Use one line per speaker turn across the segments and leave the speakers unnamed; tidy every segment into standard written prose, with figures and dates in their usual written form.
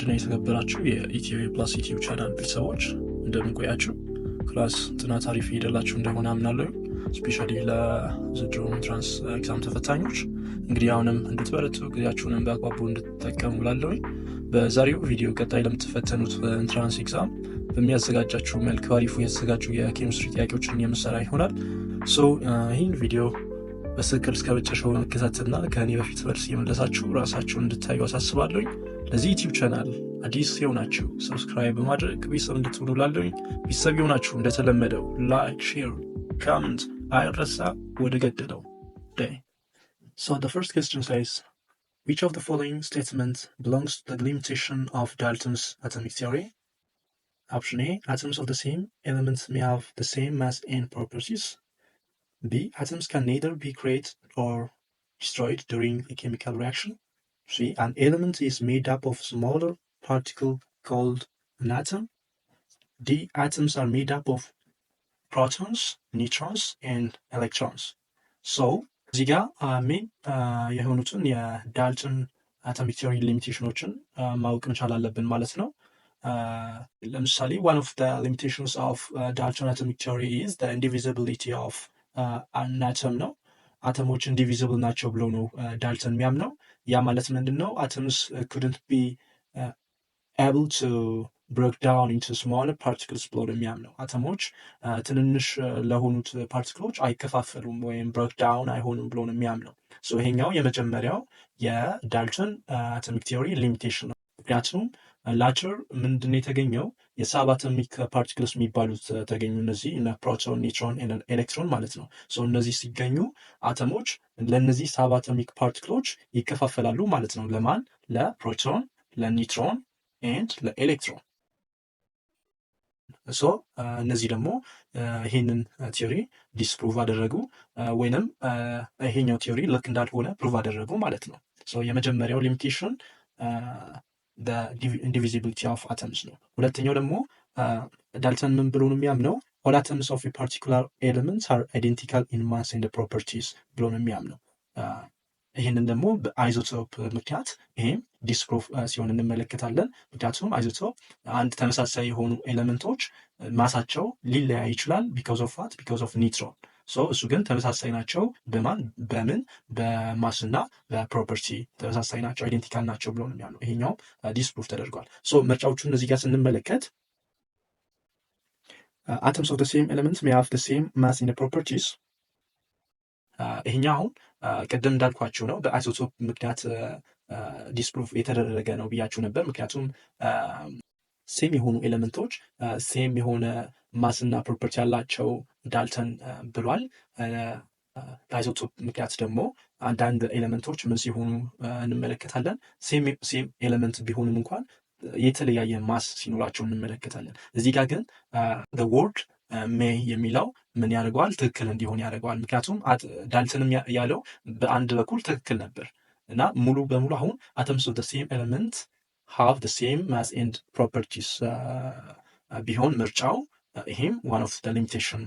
የተወደዳችሁና የተከበራችሁ የኢትዮ ፕላስ ዩቲዩብ ቻናል ቤተሰቦች እንደምን ቆያችሁ? ክላስ ጥናት አሪፍ እየሄደላችሁ እንደሆነ አምናለሁ። ስፔሻሊ ለዘንድሮ ኢንትራንስ ኤግዛም ተፈታኞች እንግዲህ አሁንም እንድትበረቱ ጊዜያችሁንም በአግባቡ እንድትጠቀሙ ላለሁኝ። በዛሬው ቪዲዮ ቀጣይ ለምትፈተኑት ኢንትራንስ ኤግዛም በሚያዘጋጃችሁ መልክ አሪፉ የተዘጋጁ የኬሚስትሪ ጥያቄዎችን የምሰራ ይሆናል። ይህን ቪዲዮ በስክል እስከ መጨረሻው መከታተልና ከእኔ በፊት መልስ የመለሳችሁ ራሳችሁን እንድታዩ አሳስባለሁኝ። ለዚህ ዩቲዩብ ቻናል አዲስ የሆናችሁ ሰብስክራይብ በማድረግ ቤተሰብ እንድትሆኑ ላለሁኝ። ቤተሰብ የሆናችሁ እንደተለመደው ላይክ፣ ሼር፣ ኮመንት አይረሳ። ወደ ገደለው So the first question says, which of the following statements belongs to the limitation of Dalton's atomic theory? Option A, atoms of the same elements may have the same mass and properties. B, atoms can neither be created or destroyed during a chemical reaction. C, an element is made up of smaller particle called an atom. D, atoms are made up of protons, neutrons, and electrons. So እዚህ ጋ ሜን የሆኑትን የዳልተን አቶሚክ ቲዮሪ ሊሚቴሽኖችን ማወቅ መቻል አለብን ማለት ነው። ለምሳሌ one of the limitations of Dalton atomic theory is the indivisibility of an atom ነው። አተሞች ኢንዲቪዚብል ናቸው ብሎ ነው ዳልተን የሚያምነው። ያ ማለት ምንድን ነው? አተምስ couldn't be able to break down into smaller particles ብሎ ነው የሚያምነው። አተሞች ትንንሽ ለሆኑት ፓርቲክሎች አይከፋፈሉም ወይም ብሬክ ዳውን አይሆኑም ብሎ ነው የሚያምነው። ይሄኛው የመጀመሪያው የዳልተን አቶሚክ ቲዮሪ ሊሚቴሽን ነው። ምክንያቱም ላተር ምንድን ነው የተገኘው? የሳብ አቶሚክ ፓርቲክልስ የሚባሉት ተገኙ። እነዚህ ፕሮቶን፣ ኒውትሮን፣ ኤሌክትሮን ማለት ነው። እነዚህ ሲገኙ አተሞች ለእነዚህ ሳብ አቶሚክ ፓርቲክሎች ይከፋፈላሉ ማለት ነው። ለማን? ለፕሮቶን፣ ለኒውትሮን ኤንድ ለኤሌክትሮን። እነዚህ ደግሞ ይሄንን ቲዮሪ ዲስፕሩቭ አደረጉ ወይንም ይሄኛው ቲዮሪ ልክ እንዳልሆነ ፕሩቭ አደረጉ ማለት ነው። የመጀመሪያው ሊሚቴሽን ኢንዲቪዚቢሊቲ ኦፍ አተምስ ነው። ሁለተኛው ደግሞ ዳልተን ምን ብሎ ነው የሚያምነው? ኦል አተምስ ኦፍ ፓርቲኩላር ኤሌመንትስ አር አይዴንቲካል ኢን ማስ ኤንድ ፕሮፐርቲስ ብሎ ነው የሚያምነው። ይህንን ደግሞ በአይዞቶፕ ምክንያት ይሄም ዲስፕሩቭ ሲሆን እንመለከታለን። ምክንያቱም አይዞቶፕ አንድ ተመሳሳይ የሆኑ ኤሌመንቶች ማሳቸው ሊለያይ ይችላል። ቢካዝ ኦፍ ዋት? ቢካዝ ኦፍ ኒውትሮን። እሱ ግን ተመሳሳይ ናቸው። በምን በማስና በፕሮፐርቲ ተመሳሳይ ናቸው፣ አይዴንቲካል ናቸው ብሎ ነው የሚያምነው። ይሄኛውም ዲስፕሩቭ ተደርጓል። መርጫዎቹ እነዚህ ጋር ስንመለከት atoms of the same elements may have the same mass and properties. ይሄኛው አሁን ቅድም እንዳልኳችሁ ነው። በአይሶቶፕ ምክንያት ዲስፕሩቭ የተደረገ ነው ብያችሁ ነበር። ምክንያቱም ሴም የሆኑ ኤሌመንቶች ሴም የሆነ ማስና ፕሮፐርቲ ያላቸው ዳልተን ብሏል። በአይሶቶፕ ምክንያት ደግሞ አንዳንድ ኤሌመንቶች ምን ሲሆኑ እንመለከታለን። ሴም ኤሌመንት ቢሆንም እንኳን የተለያየ ማስ ሲኖራቸው እንመለከታለን። እዚህ ጋር ግን ወርድ ሜይ የሚለው ምን ያደርገዋል? ትክክል እንዲሆን ያደርገዋል። ምክንያቱም ዳልተንም ያለው በአንድ በኩል ትክክል ነበር እና ሙሉ በሙሉ አሁን atoms of the same element have the same mass and properties ቢሆን ምርጫው ይሄም one of the limitation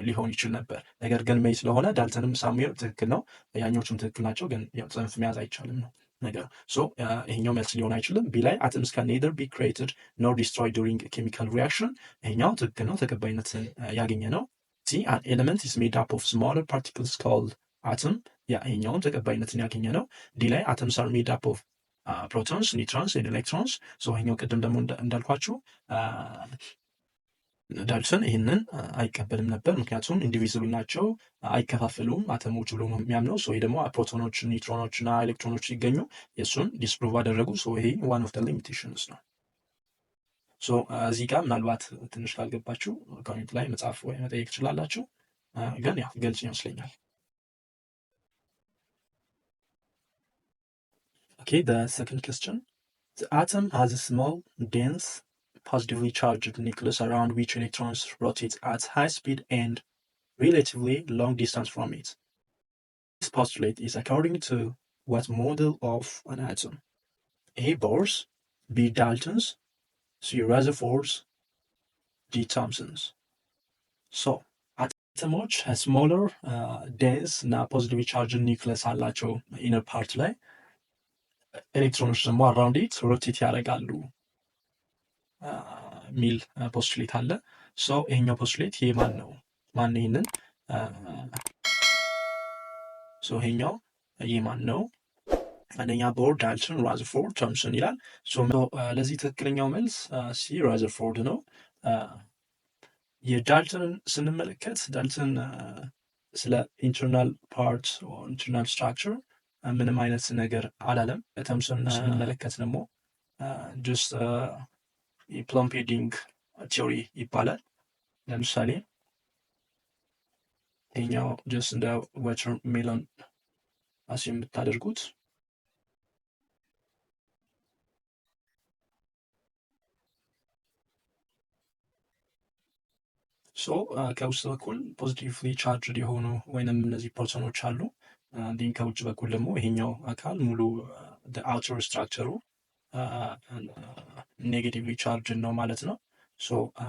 ሊሆን ይችል ነበር። ነገር ግን ሜይ ስለሆነ ዳልተንም ሳሙኤል ትክክል ነው፣ ያኞቹም ትክክል ናቸው። ግን ጽንፍ መያዝ አይቻልም ነው ነገር ይሄኛው መልስ ሊሆን አይችልም። ቢ ላይ atoms can neither be created nor destroyed during a chemical reaction ይሄኛው ትክክል ነው፣ ተቀባይነትን ያገኘ ነው። ሲ an element is made up of smaller particles called atom ይሄኛውም ተቀባይነትን ያገኘ ነው። ዲ ላይ atoms are made up of protons, neutrons and electrons ይሄኛው ቅድም ደግሞ እንዳልኳችሁ ዳልተን ይህንን አይቀበልም ነበር። ምክንያቱም ኢንዲቪዚብል ናቸው፣ አይከፋፈሉም አተሞች ብሎ ነው የሚያምነው። ይሄ ደግሞ ፕሮቶኖች፣ ኒውትሮኖች እና ኤሌክትሮኖች ሲገኙ የእሱን ዲስፕሩቭ አደረጉ። ይሄ ዋን ኦፍ ሊሚቴሽንስ ነው። እዚህ ጋር ምናልባት ትንሽ ካልገባችሁ ኮሜንት ላይ መጻፍ ወይ መጠየቅ ትችላላችሁ። ግን ያው ገልጽ ይመስለኛል። the second question. The atom has a small, dense, positively charged nucleus around which electrons rotate at high speed and relatively long distance from it. This postulate is according to what model of an atom? A. Bohr's, B. Dalton's, C. Rutherford's, D. Thomson's. አተሞች ስሞለር ዴንስ እና ፖዚቲቭሊ ቻርጅ ኒውክለስ አላቸው ኢነር ፓርት ላይ ኤሌክትሮኖች ደግሞ አራውንድ ኢት ሮቴት ያደርጋሉ ሚል ፖስቱሌት አለ። ሶ ይሄኛው ፖስቱሌት ይሄ ማን ነው? ማን ይሄንን ሶ ይሄኛው ይሄ ማን ነው? አንደኛ ቦር፣ ዳልተን፣ ራዘርፎርድ፣ ቶምሰን ይላል። ለዚህ ትክክለኛው መልስ ሲ ራዘርፎርድ ነው። የዳልተንን ስንመለከት ዳልተን ስለ ኢንተርናል ፓርት ኢንተርናል ስትራክቸር ምንም አይነት ነገር አላለም። ተምሰን ስንመለከት ደግሞ ጀስት የፕለም ፔዲንግ ቲዮሪ ይባላል። ለምሳሌ ይሄኛው ጀስት እንደ ወተር ሜሎን አስ የምታደርጉት ከውስጥ በኩል ፖዚቲቭሊ ቻርጅድ የሆኑ ወይንም እነዚህ ፕሮቶኖች አሉ። እንዲሁም ከውጭ በኩል ደግሞ ይሄኛው አካል ሙሉ አውተር ስትራክቸሩ ኔጌቲቭሊ ቻርጅድ ነው ማለት ነው።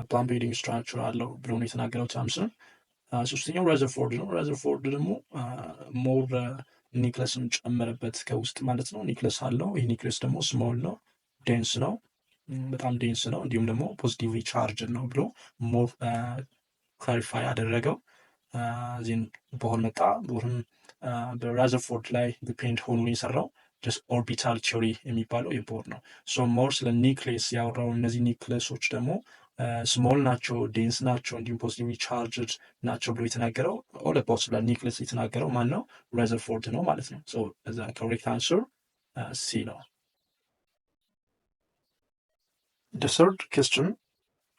ፕለም ፔዲንግ ስትራክቸር አለው ብሎ ነው የተናገረው ታምሰን። ሶስተኛው ራዘርፎርድ ነው። ራዘርፎርድ ደግሞ ሞር ኒክለስን ጨመረበት ከውስጥ ማለት ነው። ኒክለስ አለው። ይህ ኒክለስ ደግሞ ስሞል ነው፣ ዴንስ ነው፣ በጣም ዴንስ ነው፣ እንዲሁም ደግሞ ፖዚቲቭሊ ቻርጅድ ነው ብሎ ሞር ክላሪፋይ ያደረገው። ዜን ቦር መጣ። ቦርም በራዘርፎርድ ላይ ዲፔንድ ሆኖ የሰራው ጀስት ኦርቢታል ቲዮሪ የሚባለው የቦር ነው። ሞር ስለ ኒክሌስ ያወራው። እነዚህ ኒክሌሶች ደግሞ ስሞል ናቸው፣ ዴንስ ናቸው፣ እንዲሁም ፖዚቲቭሊ ቻርጅድ ናቸው ብሎ የተናገረው ኦል አባውት ስለ ኒክሌስ የተናገረው ማን ነው? ራዘርፎርድ ነው ማለት ነው። እዛ ኮሬክት አንሰር ሲ ነው። The third question,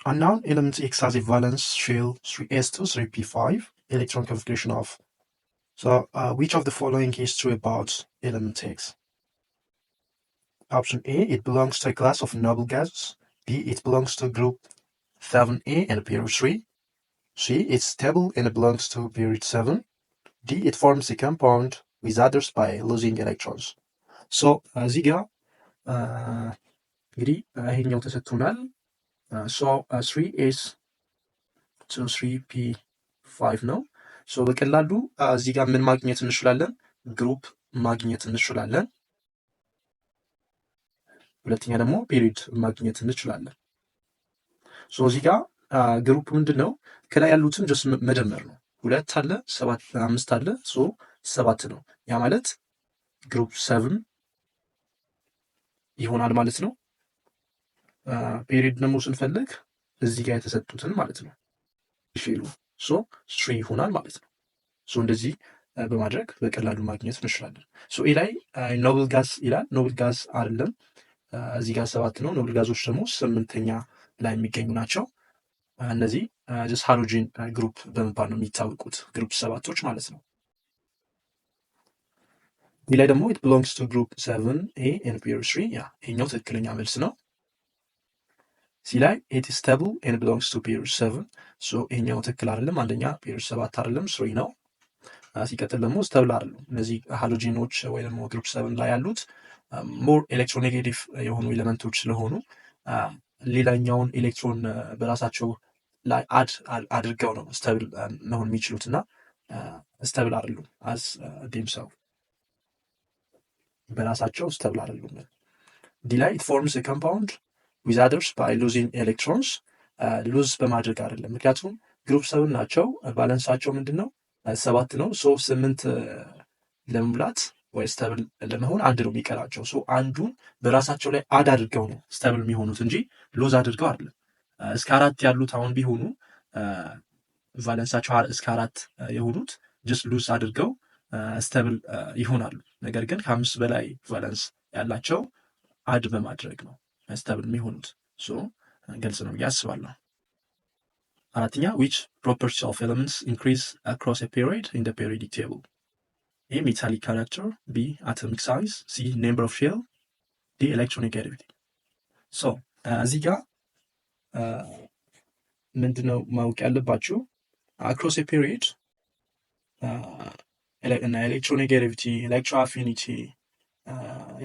unknown element X has a valence shell 3s2 3p5 electron configuration of. Which of the following is true about element X? Option A, it belongs to a class of noble gases. B, it belongs to group 7a and period 3. C, it's stable and it belongs to period 7. D, it forms a compound with others by losing electrons. እዚህ ጋር እንግዲህ ይሄኛው ተሰጥቶናል። 3s to 3p5 ነው። በቀላሉ እዚህ ጋር ምን ማግኘት እንችላለን? ግሩፕ ማግኘት እንችላለን። ሁለተኛ ደግሞ ፔሪድ ማግኘት እንችላለን። እዚህ ጋር ግሩፕ ምንድን ነው? ከላይ ያሉትን ጀስት መደመር ነው። 2 አለ፣ 7 5 አለ፣ 7 ነው። ያ ማለት ግሩፕ 7 ይሆናል ማለት ነው። ፔሪድ ደግሞ ስንፈልግ እዚህ ጋር የተሰጡትን ማለት ነው ሼሉ 3 ይሆናል ማለት ነው። እንደዚህ በማድረግ በቀላሉ ማግኘት እንችላለን። ኤ ላይ ኖብል ጋዝ ይላል። ኖብል ጋዝ አይደለም፣ እዚህ ጋር 7 ነው። ኖብል ጋዞች ደግሞ 8ኛ ላይ የሚገኙ ናቸው። እነዚህ ጀስት ሃሎጂን ግሩፕ በመባል ነው የሚታወቁት፣ ግሩፕ 7ቶች ማለት ነው። ቢ ላይ ደግሞ it belongs to group 7a and period 3 ይሄኛው ትክክለኛ መልስ ነው። ሲ ላይ it is stable and belongs to period 7 ይሄኛው ትክክል አይደለም። አንደኛ period 7 አይደለም 3 ነው። ሲቀጥል ደግሞ stable አይደለም። እነዚህ ሃሎጂኖች ወይ ደግሞ ግሩፕ 7 ላይ ያሉት ሞር ኤሌክትሮኔጌቲቭ የሆኑ ኤሌመንቶች ስለሆኑ ሌላኛውን ኤሌክትሮን በራሳቸው ላይ አድርገው ነው stable መሆን የሚችሉት እና stable አይደሉም as themselves በራሳቸው stable አይደሉም። ዲ ላይ it forms a compound with others by losing electrons ሉዝ በማድረግ አይደለም። ምክንያቱም ግሩፕ 7 ናቸው። ባላንሳቸው ምንድነው? 7 ነው። 8 ለመሙላት ወይ stable ለመሆን አንድ ነው የሚቀራቸው። አንዱን በራሳቸው ላይ አድ አድርገው ነው stable የሚሆኑት እንጂ ሉዝ አድርገው አይደለም። እስከ 4 ያሉት አሁን ቢሆኑ ቫለንሳቸው እስከ 4 የሆኑት ጀስት ሉዝ አድርገው stable ይሆናሉ። ነገር ግን ከ5 በላይ ቫለንስ ያላቸው አድ በማድረግ ነው stable የሚሆኑት። ግልጽ ነው ብዬ አስባለሁ። አራተኛ which properties of elements increase across a period in the periodic table? A, metallic character, B, atomic size, C, number of shell, D, electronegativity. እዚህ ጋር ምንድነው ማወቅ ያለባችሁ? across a period እና ኤሌክትሮኔጋቲቪቲ፣ ኤሌክትሮ አፊኒቲ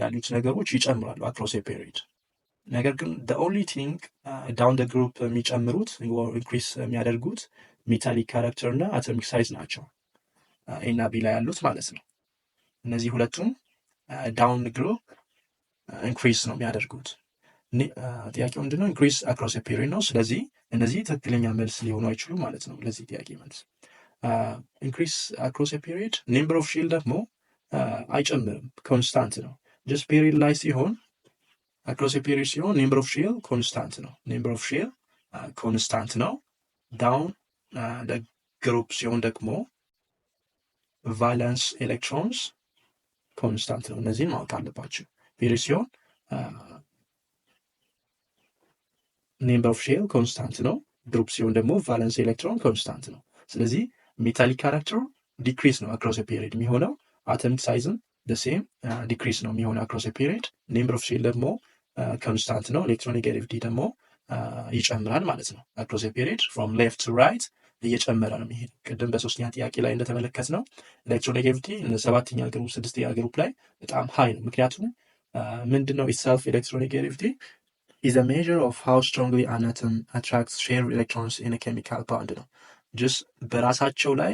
ያሉት ነገሮች ይጨምራሉ across a period። ነገር ግን the only thing down the group የሚጨምሩት ኢንክሪስ የሚያደርጉት ሜታሊክ ካራክተር እና አቶሚክ ሳይዝ ናቸው። ኤ እና ቢ ላይ ያሉት ማለት ነው። እነዚህ ሁለቱም ዳውን ግሩፕ ኢንክሪዝ ነው የሚያደርጉት። ጥያቄው ምንድነው? ኢንክሪዝ አክሮስ ፔሪድ ነው። ስለዚህ እነዚህ ትክክለኛ መልስ ሊሆኑ አይችሉም ማለት ነው ለዚህ ጥያቄ መልስ። ኢንክሪዝ አክሮስ ፔሪድ ኔምበር ኦፍ ሼል ደግሞ አይጨምርም፣ ኮንስታንት ነው። ጀስት ፔሪድ ላይ ሲሆን አክሮስ ፔሪድ ሲሆን ኔምበር ኦፍ ሼል ኮንስታንት ነው። ኔምበር ኦፍ ሼል ኮንስታንት ነው። ዳውን ግሩፕ ሲሆን ደግሞ ቫለንስ ኤሌክትሮንስ ኮንስታንት ነው። እነዚህን ማወቅ አለባቸው። ፔሪድ ሲሆን ኔምበር ኦፍ ሼል ኮንስታንት ነው። ግሩፕ ሲሆን ደግሞ ቫለንስ ኤሌክትሮን ኮንስታንት ነው። ስለዚህ ሜታሊክ ካራክተሩ ዲክሪስ ነው አክሮስ ፔሪድ የሚሆነው። አተሚክ ሳይዝን ደሴም ዲክሪስ ነው የሚሆነው አክሮስ ፔሪድ። ኔምበር ኦፍ ሼል ደግሞ ኮንስታንት ነው። ኤሌክትሮኔጋቲቪቲ ደግሞ ይጨምራል ማለት ነው። አክሮስ ፔሪድ ፍሮም ሌፍት ቱ ራይት እየጨመረ ነው የሚሄደው። ቅድም በሶስተኛ ጥያቄ ላይ እንደተመለከት ነው ኤሌክትሮኔጋቲቪቲ ሰባተኛ ግሩፕ ስድስተኛ ግሩፕ ላይ በጣም ሀይ ነው። ምክንያቱም ምንድነው ኢትሰልፍ ኤሌክትሮኔጋቲቪቲ is a measure of how strongly an atom attracts shared electrons in a chemical bond ነው። ጀስ በራሳቸው ላይ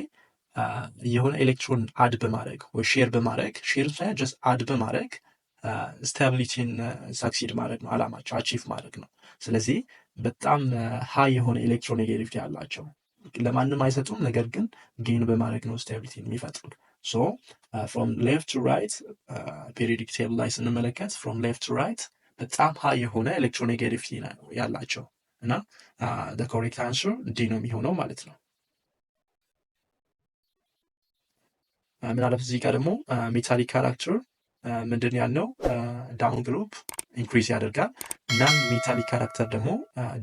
የሆነ ኤሌክትሮን አድ በማድረግ ወይ ሼር በማድረግ ሼር ሳይሆን ጀስት አድ በማድረግ ስታቢሊቲን ሳክሲድ ማድረግ ነው አላማቸው፣ አቺቭ ማድረግ ነው። ስለዚህ በጣም ሀይ የሆነ ኤሌክትሮኔጋቲቪቲ አላቸው። ለማንም አይሰጡም፣ ነገር ግን ጌን በማድረግ ነው ስታቢሊቲን የሚፈጥሩት። ሶ ፍሮም ሌፍት ቱ ራይት ፔሪዮዲክ ቴብል ላይ ስንመለከት ፍሮም ሌፍት ቱ ራይት በጣም ሀይ የሆነ ኤሌክትሮኔጋቲቪቲ ያላቸው እና ኮሬክት አንሰር ዲ ነው የሚሆነው ማለት ነው። ምናልባት እዚህ ጋር ደግሞ ሜታሊክ ካራክተር ምንድን ያልነው ዳውን ግሩፕ ኢንክሪዝ ያደርጋል እና ሜታሊክ ካራክተር ደግሞ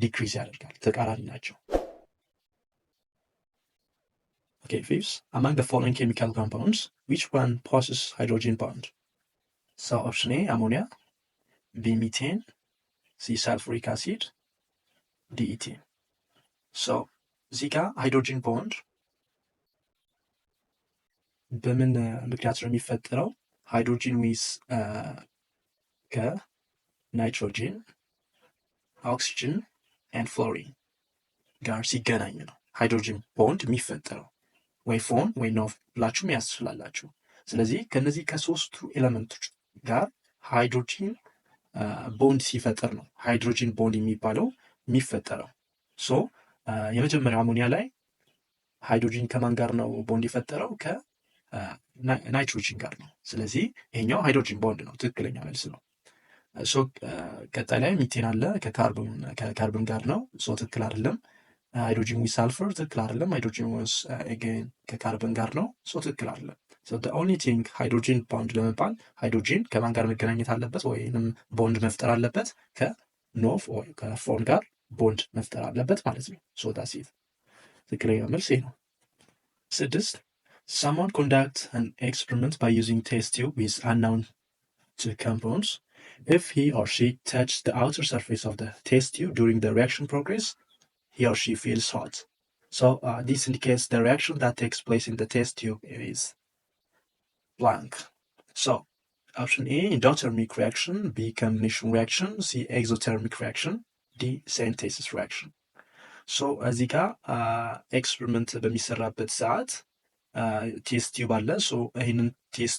ዲክሪዝ ያደርጋል። ተቃራኒ ናቸው። Okay, fifth, among the following chemical compounds, which one possesses hydrogen bond? So option A, ammonia, B, methane, C, sulfuric acid, D, ethane. So እዚህ ጋር ሃይድሮጂን ቦንድ በምን ምክንያት ነው የሚፈጠረው? ሃይድሮጂን ዊዝ ከናይትሮጂን ኦክሲጅን ኤንድ ፍሎሪን ጋር ሲገናኝ ነው ሃይድሮጂን ቦንድ የሚፈጠረው። ወይ ፎን ወይ ኖ ብላችሁ መያዝ ትችላላችሁ። ስለዚህ ከነዚህ ከሶስቱ ኤሌመንቶች ጋር ሃይድሮጂን ቦንድ ሲፈጠር ነው ሃይድሮጂን ቦንድ የሚባለው የሚፈጠረው። ሶ የመጀመሪያው አሞኒያ ላይ ሃይድሮጂን ከማን ጋር ነው ቦንድ የፈጠረው? ከናይትሮጂን ጋር ነው። ስለዚህ ይሄኛው ሃይድሮጂን ቦንድ ነው፣ ትክክለኛ መልስ ነው። ሶ ቀጣይ ላይ ሚቴን አለ ከካርቦን ጋር ነው። ሶ ትክክል አይደለም። ሃይድሮጂን ዊዝ ሳልፈር ትክክል አይደለም። ሃይድሮጂን ዊዝ አገን ከካርበን ጋር ነው። ሶ ትክክል አይደለም። ሶ ዘ ኦንሊ ቲንግ ሃይድሮጂን ቦንድ ለመባል ሃይድሮጂን ከማን ጋር መገናኘት አለበት ወይንም ቦንድ መፍጠር አለበት? ከኖፍ ወይ ከፎን ጋር ቦንድ መፍጠር አለበት ማለት ነው። ሶ ዳትስ ኢት። ትክክለኛ መልስ ይሄ ነው። 6 someone conduct an experiment by using test tube with unknown compounds. If he or she touch the outer surface of the test tube during the reaction progress, he or she feels hot. So this indicates the reaction that takes place in the test tube is blank. So option A, endothermic reaction, B, combination reaction, C, exothermic reaction, D, synthesis reaction. So እዚህ ጋር ኤክስፐሪመንት በሚሰራበት ሰዓት ቴስት ቲዩብ አለ። ሶ ይህንን ቴስት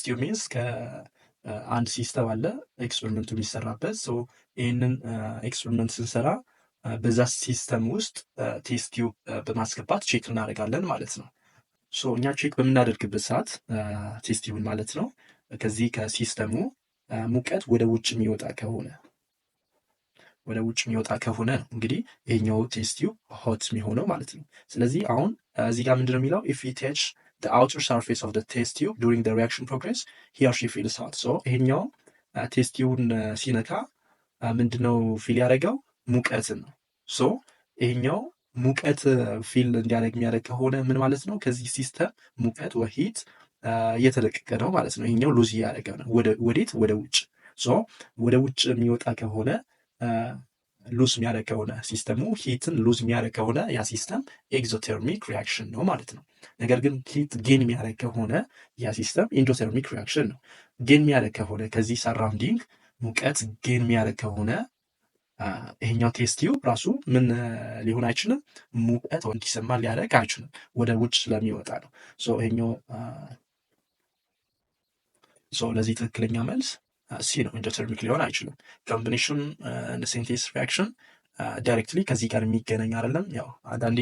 ቲዩብ ሚንስ ከአንድ ሲስተም አለ ኤክስፐሪመንቱ የሚሰራበት። ሶ ይህንን ኤክስፐሪመንት ስንሰራ በዛ ሲስተም ውስጥ ቴስት ቲዩብ በማስገባት ቼክ እናደርጋለን ማለት ነው። ሶ እኛ ቼክ በምናደርግበት ሰዓት ቴስት ቲዩብን ማለት ነው ከዚህ ከሲስተሙ ሙቀት ወደ ውጭ የሚወጣ ከሆነ ነው እንግዲህ ይሄኛው ቴስት ቲዩብ ሆት የሚሆነው ማለት ነው። ስለዚህ አሁን እዚህ ጋር ምንድነው የሚለው if he touch the outer surface of the test tube during the reaction progress he or she feels hot. so ይሄኛው ቴስት ቲዩብን ሲነካ ምንድነው ፊል ያደረገው? ሙቀትን ነው። ሶ ይሄኛው ሙቀት ፊል እንዲያደርግ የሚያደርግ ከሆነ ምን ማለት ነው? ከዚህ ሲስተም ሙቀት ወይ ሂት እየተለቀቀ ነው ማለት ነው። ይሄኛው ሉዝ እያደረገ ነው። ወዴት? ወደ ውጭ። ሶ ወደ ውጭ የሚወጣ ከሆነ ሉዝ የሚያደርግ ከሆነ ሲስተሙ ሂትን ሉዝ የሚያደርግ ከሆነ ያ ሲስተም ኤግዞተርሚክ ሪያክሽን ነው ማለት ነው። ነገር ግን ሂት ጌን የሚያደርግ ከሆነ ያ ሲስተም ኢንዶተርሚክ ሪያክሽን ነው። ጌን የሚያደርግ ከሆነ ከዚህ ሰራውንዲንግ ሙቀት ጌን የሚያደርግ ከሆነ ይሄኛው ቴስት ቲዩብ ራሱ ምን ሊሆን አይችልም? ሙቀት እንዲሰማ ሊያደርግ አይችልም፣ ወደ ውጭ ስለሚወጣ ነው። ሶ ይሄኛው ለዚህ ትክክለኛ መልስ ሲ ነው ኢንዶተርሚክ ሊሆን አይችልም። ኮምቢኔሽን ሲንቴስ ሪያክሽን ዳይሬክትሊ ከዚህ ጋር የሚገናኝ አይደለም። ያው አንዳንዴ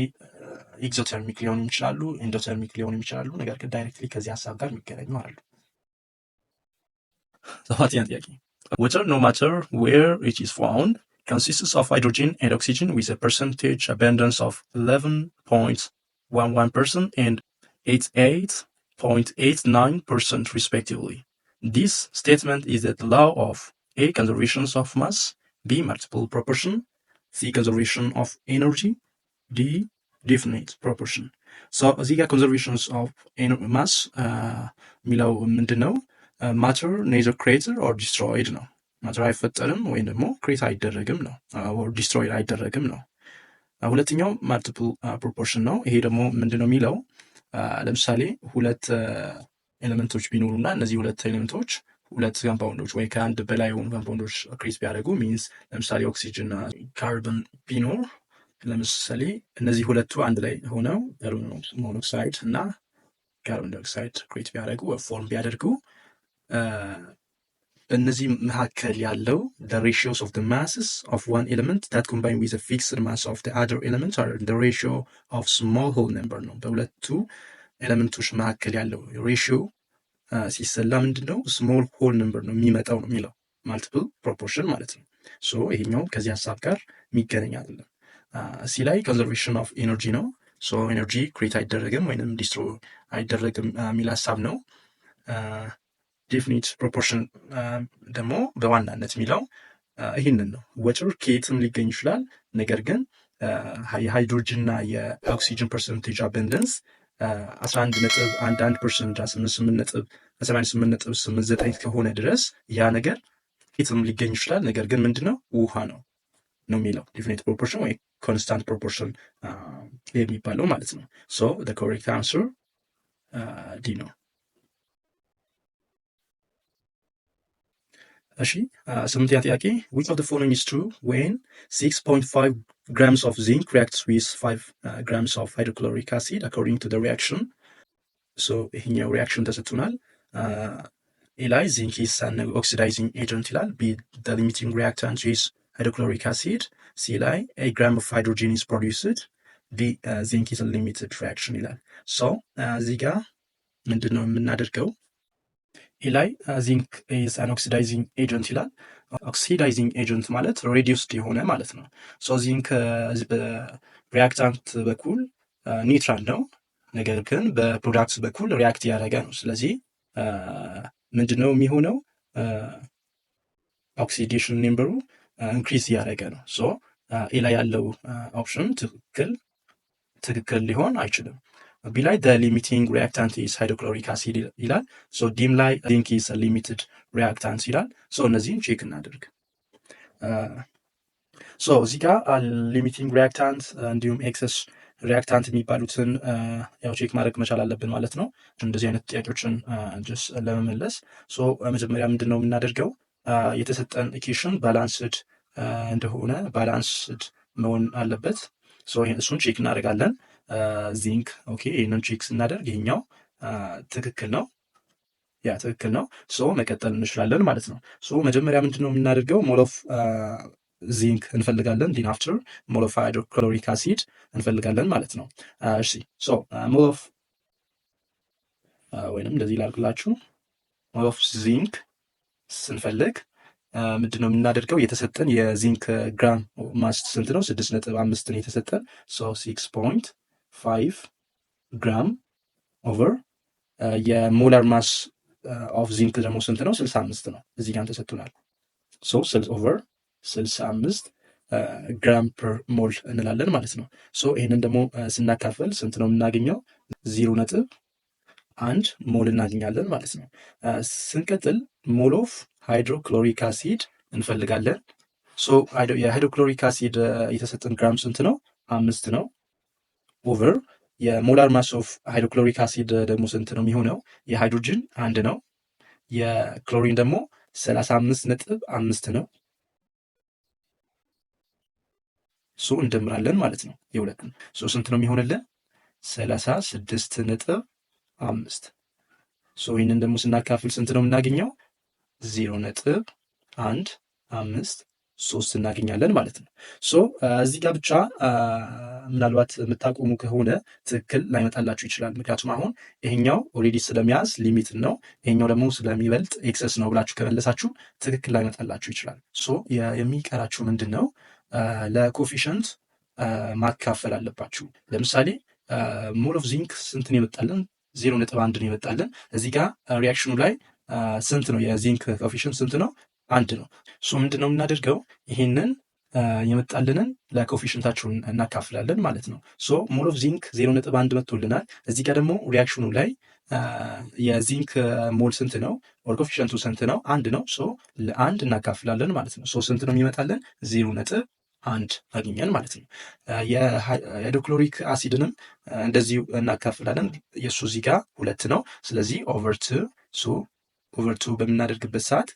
ኤግዞተርሚክ ሊሆኑ ይችላሉ፣ ኢንዶተርሚክ ሊሆኑ ይችላሉ። ነገር ግን ዳይሬክትሊ ከዚህ ሀሳብ ጋር የሚገናኙ አይደሉም። ሰባተኛ ጥያቄ water no matter where it is found consists of hydrogen and oxygen with a percentage abundance of 11.11% and 88.89% respectively. This statement is the law of A. Conservation of mass, B. Multiple proportion, C. Conservation of energy, D. Definite proportion. So እዚህ ጋር conservations of mass የሚለው ምንድን ነው? ማተር ኔዘር ክሬትድ ኦር ዲስትሮይድ ነው። ማተር አይፈጠርም ወይም ደግሞ ክሬት አይደረግም ነው፣ ኦር ዲስትሮይድ አይደረግም ነው። ሁለተኛው ማልቲፕል ፕሮፖርሽን ነው። ይሄ ደግሞ ምንድነው የሚለው ለምሳሌ ሁለት ኤሌመንቶች ቢኖሩና እነዚህ ሁለት ኤሌመንቶች ሁለት ኮምፓውንዶች ወይ ከአንድ በላይ የሆኑ ኮምፓውንዶች ክሬት ቢያደርጉ ሚንስ ለምሳሌ ኦክሲጅን እና ካርበን ቢኖር ለምሳሌ እነዚህ ሁለቱ አንድ ላይ ሆነው ካርበን ሞኖክሳይድ እና ካርበን ዳይኦክሳይድ ክሬት ቢያደርጉ ፎርም ቢያደርጉ በእነዚህ መካከል ያለው the ratios of the masses of one element that combine with the fixed mass of the other element are the ratio of small whole number ነው። በሁለቱ ኤሌመንቶች መካከል ያለው ሬሽዮ ሲሰላ ምንድን ነው? ስሞል ሆል ነምበር ነው የሚመጣው ነው የሚለው ማልቲፕል ፕሮፖርሽን ማለት ነው። ሶ ይሄኛው ከዚህ ሀሳብ ጋር የሚገናኝ አይደለም። ሲ ላይ ኮንዘርቬሽን ኦፍ ኤነርጂ ነው። ሶ ኤነርጂ ክሬት አይደረግም ወይንም ዲስትሮይ አይደረግም የሚል ሀሳብ ነው። ዴፊኒት ፕሮፖርሽን ደግሞ በዋናነት የሚለው ይህንን ነው። ወተር ከየትም ሊገኝ ይችላል። ነገር ግን የሃይድሮጅን እና የኦክሲጅን ፐርሰንቴጅ አበንደንስ 11.11% 88.89 ከሆነ ድረስ ያ ነገር ከየትም ሊገኝ ይችላል። ነገር ግን ምንድነው ውሃ ነው የሚለው ዴፊኒት ፕሮፖርሽን ወይ ኮንስታንት ፕሮፖርሽን የሚባለው ማለት ነው። ሶ the correct answer ዲ ነው። እሺ ስምንተኛ ጥያቄ which of the following is true when 6.5 grams of zinc reacts with 5 grams of hydrochloric acid according to the reaction? so ይሄኛው ሪያክሽን ተሰጥቶናል። ኤ ላይ zinc is an oxidizing agent ይላል። B the limiting reactant is hydrochloric acid. C ላይ a gram of hydrogen is produced. D zinc is a limited reaction ይላል። so እዚህ ጋር ምንድነው የምናደርገው? ላይ ዚንክ ኢዝ አን ኦክሲዳይዚንግ ኤጀንት ይላል። ኦክሲዳይዚንግ ኤጀንት ማለት ሬዲዩስድ የሆነ ማለት ነው። ሶ ዚንክ በሪያክታንት በኩል ኒውትራል ነው፣ ነገር ግን በፕሮዳክት በኩል ሪያክት ያደረገ ነው። ስለዚህ ምንድነው የሚሆነው? ኦክሲዴሽን ነምበሩ ኢንክሪዝ ያደረገ ነው። ሶ ኤ ላይ ያለው ኦፕሽን ትክክል ሊሆን አይችልም። ቢ ላይ the limiting reactant is hydrochloric acid ይላል። ሶ ዲም ላይ ዚንክ is a limited reactant ይላል። ሶ እነዚህን ቼክ እናድርግ። ሶ እዚህ ጋር ሊሚቲንግ ሪያክታንት እንዲሁም ኤክሰስ ሪያክታንት የሚባሉትን ያው ቼክ ማድረግ መቻል አለብን ማለት ነው፣ እንደዚህ አይነት ጥያቄዎችን ለመመለስ። ሶ መጀመሪያ ምንድን ነው የምናደርገው? የተሰጠን ኢኩዌሽን ባላንስድ እንደሆነ ባላንስድ መሆን አለበት። ሶ እሱን ቼክ እናደርጋለን። ዚንክ ኦኬ፣ ይህንን ቼክ ስናደርግ ይሄኛው ትክክል ነው፣ ያ ትክክል ነው። ሶ መቀጠል እንችላለን ማለት ነው። ሶ መጀመሪያ ምንድን ነው የምናደርገው? ሞል ኦፍ ዚንክ እንፈልጋለን። ዲን አፍተር ሞል ኦፍ ሃይድሮክሎሪክ አሲድ እንፈልጋለን ማለት ነው። እሺ ሶ ሞል ኦፍ ወይንም እንደዚህ ላድርግላችሁ። ሞል ኦፍ ዚንክ ስንፈልግ ምንድን ነው የምናደርገው? የተሰጠን የዚንክ ግራም ማስ ስንት ነው? 6.5 ነው የተሰጠን። ሶ 6.5 ግራም ኦቨር የሞላር ማስ ኦፍ ዚንክ ደግሞ ስንት ነው? 65 ነው። እዚህ ጋር ተሰጥቶናል። ሶ ኦቨር 65 ግራም ፐር ሞል እንላለን ማለት ነው። ሶ ይህንን ደግሞ ስናካፈል ስንት ነው የምናገኘው? 0.1 ሞል እናገኛለን ማለት ነው። ስንቀጥል ሞል ኦፍ ሃይድሮክሎሪክ አሲድ እንፈልጋለን። ሶ የሃይድሮክሎሪክ አሲድ የተሰጠን ግራም ስንት ነው? 5 ነው። ኦቨር የሞላር ማስ ኦፍ ሃይድሮክሎሪክ አሲድ ደግሞ ስንት ነው የሚሆነው? የሃይድሮጅን 1 ነው፣ የክሎሪን ደግሞ 35.5 ነው። ሶ እንደምራለን ማለት ነው የሁለቱን። ሶ ስንት ነው የሚሆንልን? 36.5። ሶ ይህንን ደግሞ ስናካፍል ስንት ነው የምናገኘው? 0.153 እናገኛለን ማለት ነው። ሶ እዚህ ጋር ብቻ ምናልባት የምታቆሙ ከሆነ ትክክል ላይመጣላችሁ ይችላል። ምክንያቱም አሁን ይሄኛው ኦልሬዲ ስለሚያዝ ሊሚት ነው፣ ይሄኛው ደግሞ ስለሚበልጥ ኤክሰስ ነው ብላችሁ ከመለሳችሁ ትክክል ላይመጣላችሁ ይችላል። ሶ የሚቀራችሁ ምንድን ነው? ለኮፊሽንት ማካፈል አለባችሁ። ለምሳሌ ሞል ኦፍ ዚንክ ስንትን የመጣልን? 0.1 ነው የመጣልን። እዚህ ጋር ሪያክሽኑ ላይ ስንት ነው? የዚንክ ኮፊሽንት ስንት ነው? 1 ነው። ሶ ምንድን ነው የምናደርገው? ይህንን የመጣልንን ለኮፊሽንታችሁን እናካፍላለን ማለት ነው። ሶ ሞል ኦፍ ዚንክ 0.1 መጥቶልናል። እዚህ ጋር ደግሞ ሪያክሽኑ ላይ የዚንክ ሞል ስንት ነው? ኦር ኮፊሽንቱ ስንት ነው? 1 ነው። ሶ ለ1 እናካፍላለን ማለት ነው። ሶ ስንት ነው የሚመጣልን? 0.1 አገኘን ማለት ነው። የሃይድሮክሎሪክ አሲድንም እንደዚሁ እናካፍላለን። የእሱ እዚህ ጋር 2 ነው። ስለዚህ ኦቨር 2 በምናደርግበት ሰዓት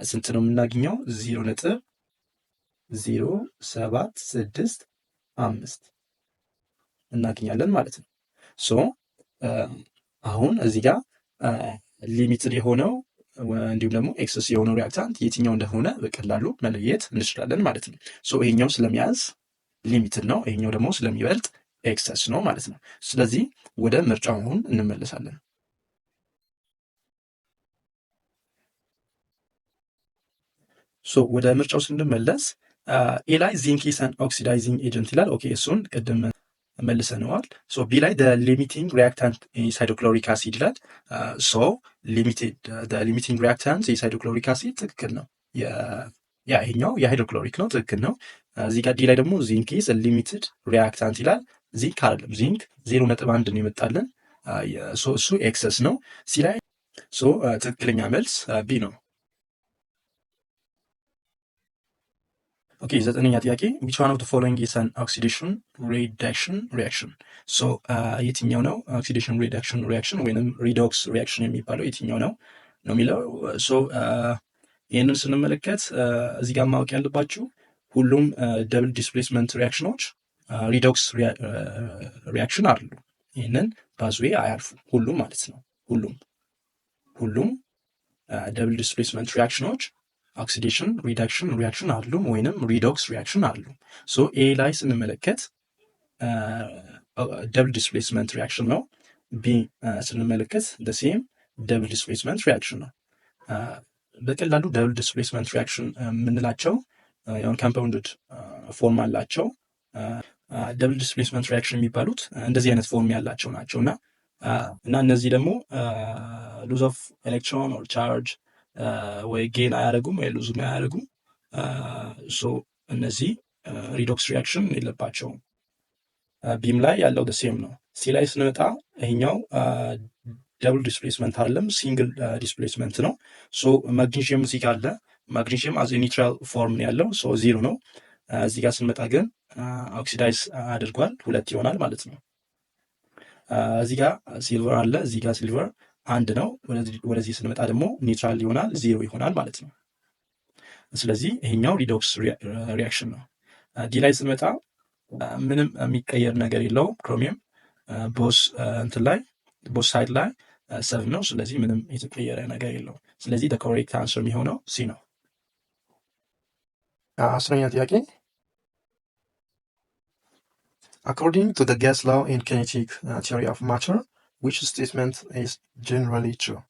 ስንት ነው የምናገኘው? 0.0765 እናገኛለን ማለት ነው። ሶ አሁን እዚህ ጋር ሊሚትድ የሆነው እንዲሁም ደግሞ ኤክሰስ የሆነው ሪያክታንት የትኛው እንደሆነ በቀላሉ መለየት እንችላለን ማለት ነው። ሶ ይሄኛው ስለሚያዝ ሊሚትድ ነው፣ ይሄኛው ደግሞ ስለሚበልጥ ኤክሰስ ነው ማለት ነው። ስለዚህ ወደ ምርጫው አሁን እንመለሳለን። ሶ ወደ ምርጫው ስንመለስ ኤ ላይ ዚንክ ኢዝ አን ኦክሲዳይዚንግ ኤጀንት ይላል። ኦኬ እሱን ቅድም መልሰነዋል። ሶ ቢ ላይ ሊሚቲንግ ሪያክታንት ኢዝ ሃይድሮክሎሪክ አሲድ ይላል። ሶ ሊሚቲንግ ሪያክታንት ኢዝ ሃይድሮክሎሪክ አሲድ ትክክል ነው። ይሄኛው የሃይድሮክሎሪክ ነው፣ ትክክል ነው። እዚህ ጋር ዲ ላይ ደግሞ ዚንክ ኢዝ ሊሚትድ ሪያክታንት ይላል። ዚንክ አይደለም፣ ዚንክ 0.1 ነው ይመጣልን። እሱ ኤክሰስ ነው። ሲ ላይ ትክክለኛ መልስ ቢ ነው። ኦኬ 9ኛ ጥያቄ which one of the following is an oxidation reduction reaction? ሶ የትኛው ነው oxidation reduction reaction ወይንም ሪዶክስ ሪያክሽን የሚባለው የትኛው ነው ነው የሚለው። ሶ ይህንን ስንመለከት እዚህ ጋር ማወቅ ያለባችሁ ሁሉም ደብል ዲስፕሌስመንት ሪያክሽኖች ሪዶክስ ሪያክሽን አሉ። ይህንን ባዝዌ አያልፉ ሁሉም ማለት ነው። ሁሉም ደብል ዲስፕሌስመንት ሪያክሽኖች ኦክሲዴሽን ሪዳክሽን ሪያክሽን አሉ ወይንም ሪዶክስ ሪያክሽን አሉ። ሶ ኤ ላይ ስንመለከት ደብል ዲስፕሌስመንት ሪያክሽን ነው። ቢ ስንመለከት ሴም ደብል ዲስፕሌስመንት ሪያክሽን ነው። በቀላሉ ደብል ዲስፕሌስመንት ሪያክሽን የምንላቸው የሆን ኮምፓውንድድ ፎርም አላቸው። ደብል ዲስፕሌስመንት ሪያክሽን የሚባሉት እንደዚህ አይነት ፎርም ያላቸው ናቸው እና እነዚህ ደግሞ ሉዝ ኦፍ ኤሌክትሮን ኦር ቻርጅ ወይ ጌን አያደርጉም ወይ ሉዝም አያደርጉም። ሶ እነዚህ ሪዶክስ ሪያክሽን የለባቸውም። ቢም ላይ ያለው ሴም ነው። ሲ ላይ ስንመጣ ይሄኛው ደብል ዲስፕሌስመንት አይደለም፣ ሲንግል ዲስፕሌስመንት ነው። ሶ ማግኒዥየም እዚህ ጋር አለ። ማግኒዥየም አዝ ኒውትራል ፎርም ያለው ሶ 0 ነው። እዚህ ጋር ስንመጣ ግን ኦክሲዳይዝ አድርጓል፣ 2 ይሆናል ማለት ነው። እዚህ ጋር ሲልቨር አለ፣ እዚህ ጋር ሲልቨር 1 ነው። ወደዚህ ስንመጣ ደግሞ ኒውትራል ይሆናል፣ 0 ይሆናል ማለት ነው። ስለዚህ ይሄኛው ሪዶክስ ሪያክሽን ነው። ዲ ላይ ስንመጣ ምንም የሚቀየር ነገር የለውም። ክሮሚየም ቦስ እንትን ላይ ቦስ ሳይድ ላይ 7 ነው። ስለዚህ ምንም የተቀየረ ነገር የለውም። ስለዚህ ኮሬክት አንሰር የሚሆነው ሲ ነው። 10ኛ ጥያቄ According to the gas law and kinetic theory of matter, which statement is generally true?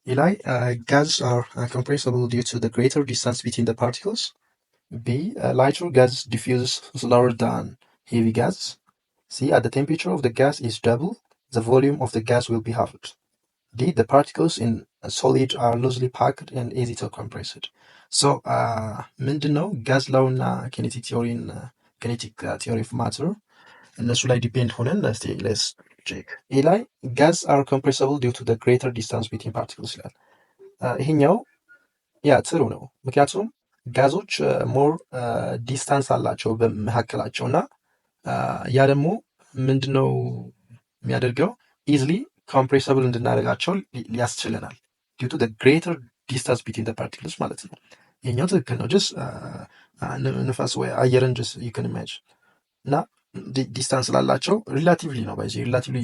A. Gases are compressible due to the greater distance between the particles. B. Lighter gases diffuse slower than heavy gases. C. At the temperature of the gas is double, the volume of the gas will be halved. D. The particles in a solid are loosely packed and easy to compress. So, ምንድነው ጋዝ ላው እና ኪኔቲክ ቲዮሪ ኦፍ ማተር እነሱ ላይ ዲፔንድ ሆነን ሌትስ ቼክ። ኤ ላይ ጋዝ አር ኮምፕሬሰብል ዲው ቱ ዘ ግሬተር ዲስታንስ ቢትዊን ፓርቲክልስ ይላል። ይሄኛው ትሩ ነው፣ ምክንያቱም ጋዞች ሞር ዲስታንስ አላቸው በመካከላቸው እና ያ ደግሞ ምንድነው የሚያደርገው ኢዝሊ ኮምፕሬሰብል እንድናደርጋቸው ሊያስችለናል ዲው ቱ ዘ ግሬተር ዲስታንስ ቢትዊን ዘ ፓርቲክልስ ማለት ነው። ይሄኛው ትክክል ነው። ጀስት ንፋስ ወይ አየርን ጀስት ዩ ካን ኢማጂን እና ዲስታንስ ላላቸው ሪላቲቭሊ ነው። በዚህ ሪላቲቭሊ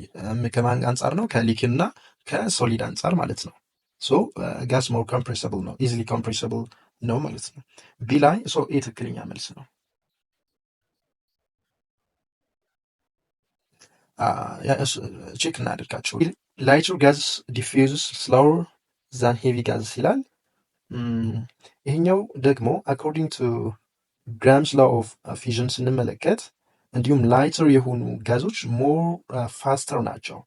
ከማን አንጻር ነው? ከሊኪድ እና ከሶሊድ አንጻር ማለት ነው። ሶ ጋስ ሞር ኮምፕሬሰብል ነው፣ ኢዚሊ ኮምፕሬሰብል ነው ማለት ነው። ቢ ላይ ሶ ኤ ትክክለኛ መልስ ነው። ቼክ እናደርጋቸው። ላይተር ጋዝ ዲፊውዝስ ስሎወር ዛን ሄቪ ጋዝ ይላል። ይሄኛው ደግሞ አኮርዲንግ ቱ ግራምስ ላው ኦፍ ፊዥን ስንመለከት እንዲሁም ላይተር የሆኑ ጋዞች ሞር ፋስተር ናቸው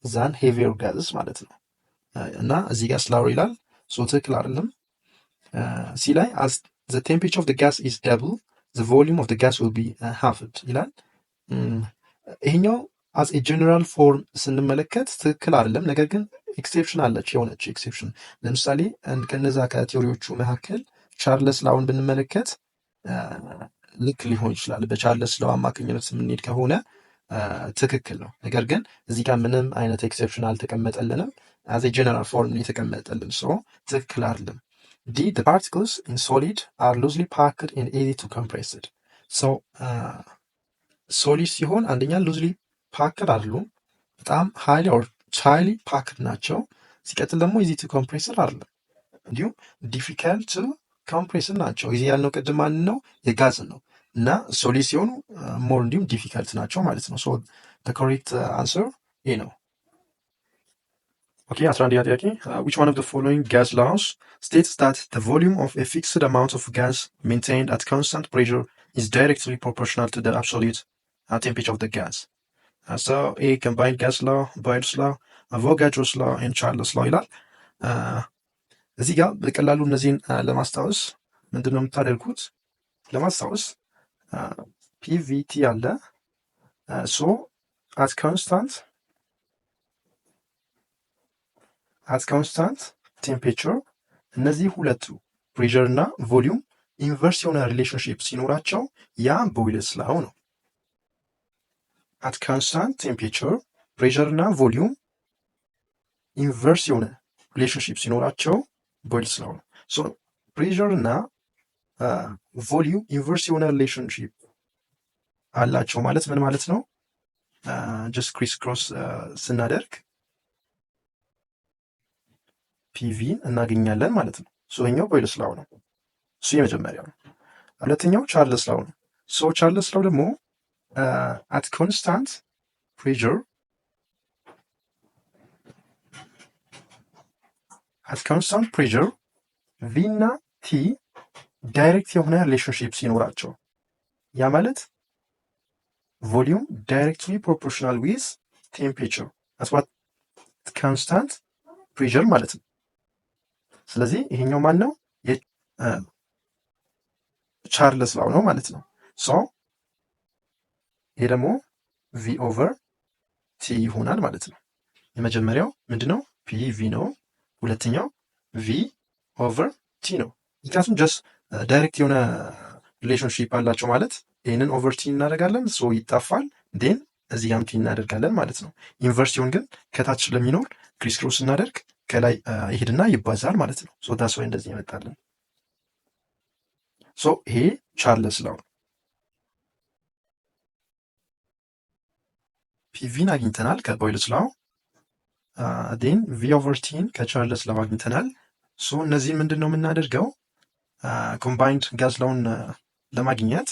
ዛን ሄቪየር ጋዝስ ማለት ነው። እና እዚህ ጋር ስላወር ይላል። ሶ ትክክል አይደለም። ሲ ላይ አስ ዘ ቴምፕሬቸር ኦፍ ጋስ ኢዝ ደብል ዘ ቮሊዩም ኦፍ ጋስ ዊል ቢ ሃፍድ ይላል። ይሄኛው አስ ኤ ጀነራል ፎርም ስንመለከት ትክክል አይደለም። ነገር ግን ኤክሴፕሽን አለች፣ የሆነች ኤክሴፕሽን። ለምሳሌ ከነዛ ከቲዎሪዎቹ መካከል ቻርለስ ላውን ብንመለከት ልክ ሊሆን ይችላል። በቻርለስ ላው አማካኝነት የምንሄድ ከሆነ ትክክል ነው። ነገር ግን እዚህ ጋር ምንም አይነት ኤክሴፕሽን አልተቀመጠልንም። አዝ ኤ ጀነራል ፎርም የተቀመጠልን ሶ ትክክል አይደለም። ዲ the particles in solid are loosely packed and easy to compressed so ሶሊድ ሲሆን አንደኛ ሉዝሊ ፓክድ አይደሉም፣ በጣም ሃይሊ ኦር ቻይሊ ፓክድ ናቸው። ሲቀጥል ደግሞ ኢዚ ቱ ኮምፕሬስድ አይደለም፣ እንዲሁም ዲፊካልት ቱ ኮምፕሬስድ ናቸው። ኢዚ ያልነው ቅድም ማን ነው? የጋዝ ነው። እና ሶሊድ ሲሆኑ ሞር እንዲሁም ዲፊካልት ናቸው ማለት ነው። ሶ ኮሬክት አንሰር ኤ ነው። ኦኬ 11ኛ ጥያቄ which one of the following gas laws states that the volume of a fixed amount of gas maintained at constant pressure is directly proportional to the absolute temperature of the gas? So A combined gas law, Boyle's law, Avogadro's law and Charles law ይላል። እዚህ ጋር በቀላሉ እነዚህን ለማስታወስ ምንድነው የምታደርጉት? ለማስታወስ ፒቪቲ አለ። ሶ at constant temperature እነዚህ ሁለቱ ፕሬሸር እና ቮሊዩም ኢንቨርስ የሆነ ሪሌሽንሽፕ ሲኖራቸው ያ ቦይልስ ላው ነው። at constant temperature ፕሬሸር እና ቮሊዩም ኢንቨርስ የሆነ ሪሌሽንሽፕ ሲኖራቸው ቦይልስ ላው ነው። ሶ ፕሬሸር እና ቮሊዩም ኢንቨርስ የሆነ ሪሌሽንሽፕ አላቸው ማለት ምን ማለት ነው? ጀስት ክሪስ ክሮስ ስናደርግ ፒቪን እናገኛለን ማለት ነው። ሶ ይሄኛው ቦይልስ ላው ነው። እሱ የመጀመሪያው ነው። ሁለተኛው ቻርልስ ላው ነው። ሶ ቻርልስ ላው ደግሞ at constant pressure ቪ እና ቲ ዳይሬክት የሆነ ሪሌሽንሽፕ ሲኖራቸው ያ ማለት ቮሊዩም ዳይሬክትሊ ፕሮፖርሽናል ዊዝ ቴምፕሬቸር አት ኮንስታንት ፕሬሸር ማለት ነው። ስለዚህ ይሄኛው ማን ነው? ቻርልስ ላው ነው ማለት ነው። ሶ ይሄ ደግሞ ቪ ኦቨር ቲ ይሆናል ማለት ነው። የመጀመሪያው ምንድነው? ፒቪ ነው። ሁለተኛው ቪ ኦቨር ቲ ነው። ምክንያቱም ጀስት ዳይሬክት የሆነ ሪሌሽንሺፕ አላቸው ማለት ይህንን ኦቨር ቲ እናደርጋለን፣ ሶ ይጣፋል። ዴን እዚህ ጋም ቲ እናደርጋለን ማለት ነው። ኢንቨርሲውን ግን ከታች ስለሚኖር ክሪስ ክሮስ እናደርግ ከላይ ይሄድና ይባዛል ማለት ነው። ሶ ዳስ ወይ እንደዚህ ይመጣልን። ሶ ይሄ ቻርልስ ላው ነው። ፒቪን አግኝተናል ከቦይልስ ላው፣ ዴን ቪ ኦቨር ቲን ከቻርልስ ላው አግኝተናል። ሶ እነዚህን ምንድን ነው የምናደርገው? ኮምባይንድ ጋዝ ላውን ለማግኘት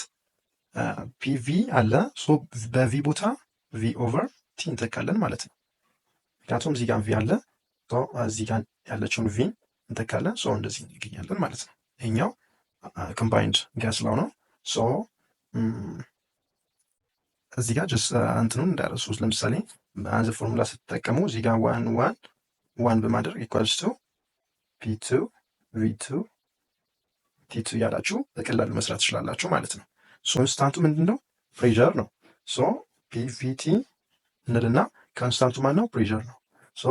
ፒቪ አለ። ሶ በቪ ቦታ ቪ ኦቨር ቲ እንተካለን ማለት ነው። ምክንያቱም እዚህ ጋር ቪ አለ፣ እዚህ ጋር ያለችውን ቪ እንተካለን። ሶ እንደዚህ እንገኛለን ማለት ነው። ይሄኛው ኮምባይንድ ጋዝ ላው ነው። ሶ እዚህ ጋር ጀስት እንትኑን እንዳረሱ፣ ለምሳሌ አንዘ ፎርሙላ ስትጠቀሙ እዚህ ጋር ዋን በማድረግ ኢኳልስ ቱ ፒ2 ቪ2 ቲ2 ያላችሁ በቀላሉ መስራት ትችላላችሁ ማለት ነው። ኮንስታንቱ ምንድን ነው? ፕሬሸር ነው። ሶ ፒቪቲ እንልና ኮንስታንቱ ማን ነው? ፕሬሸር ነው። ሶ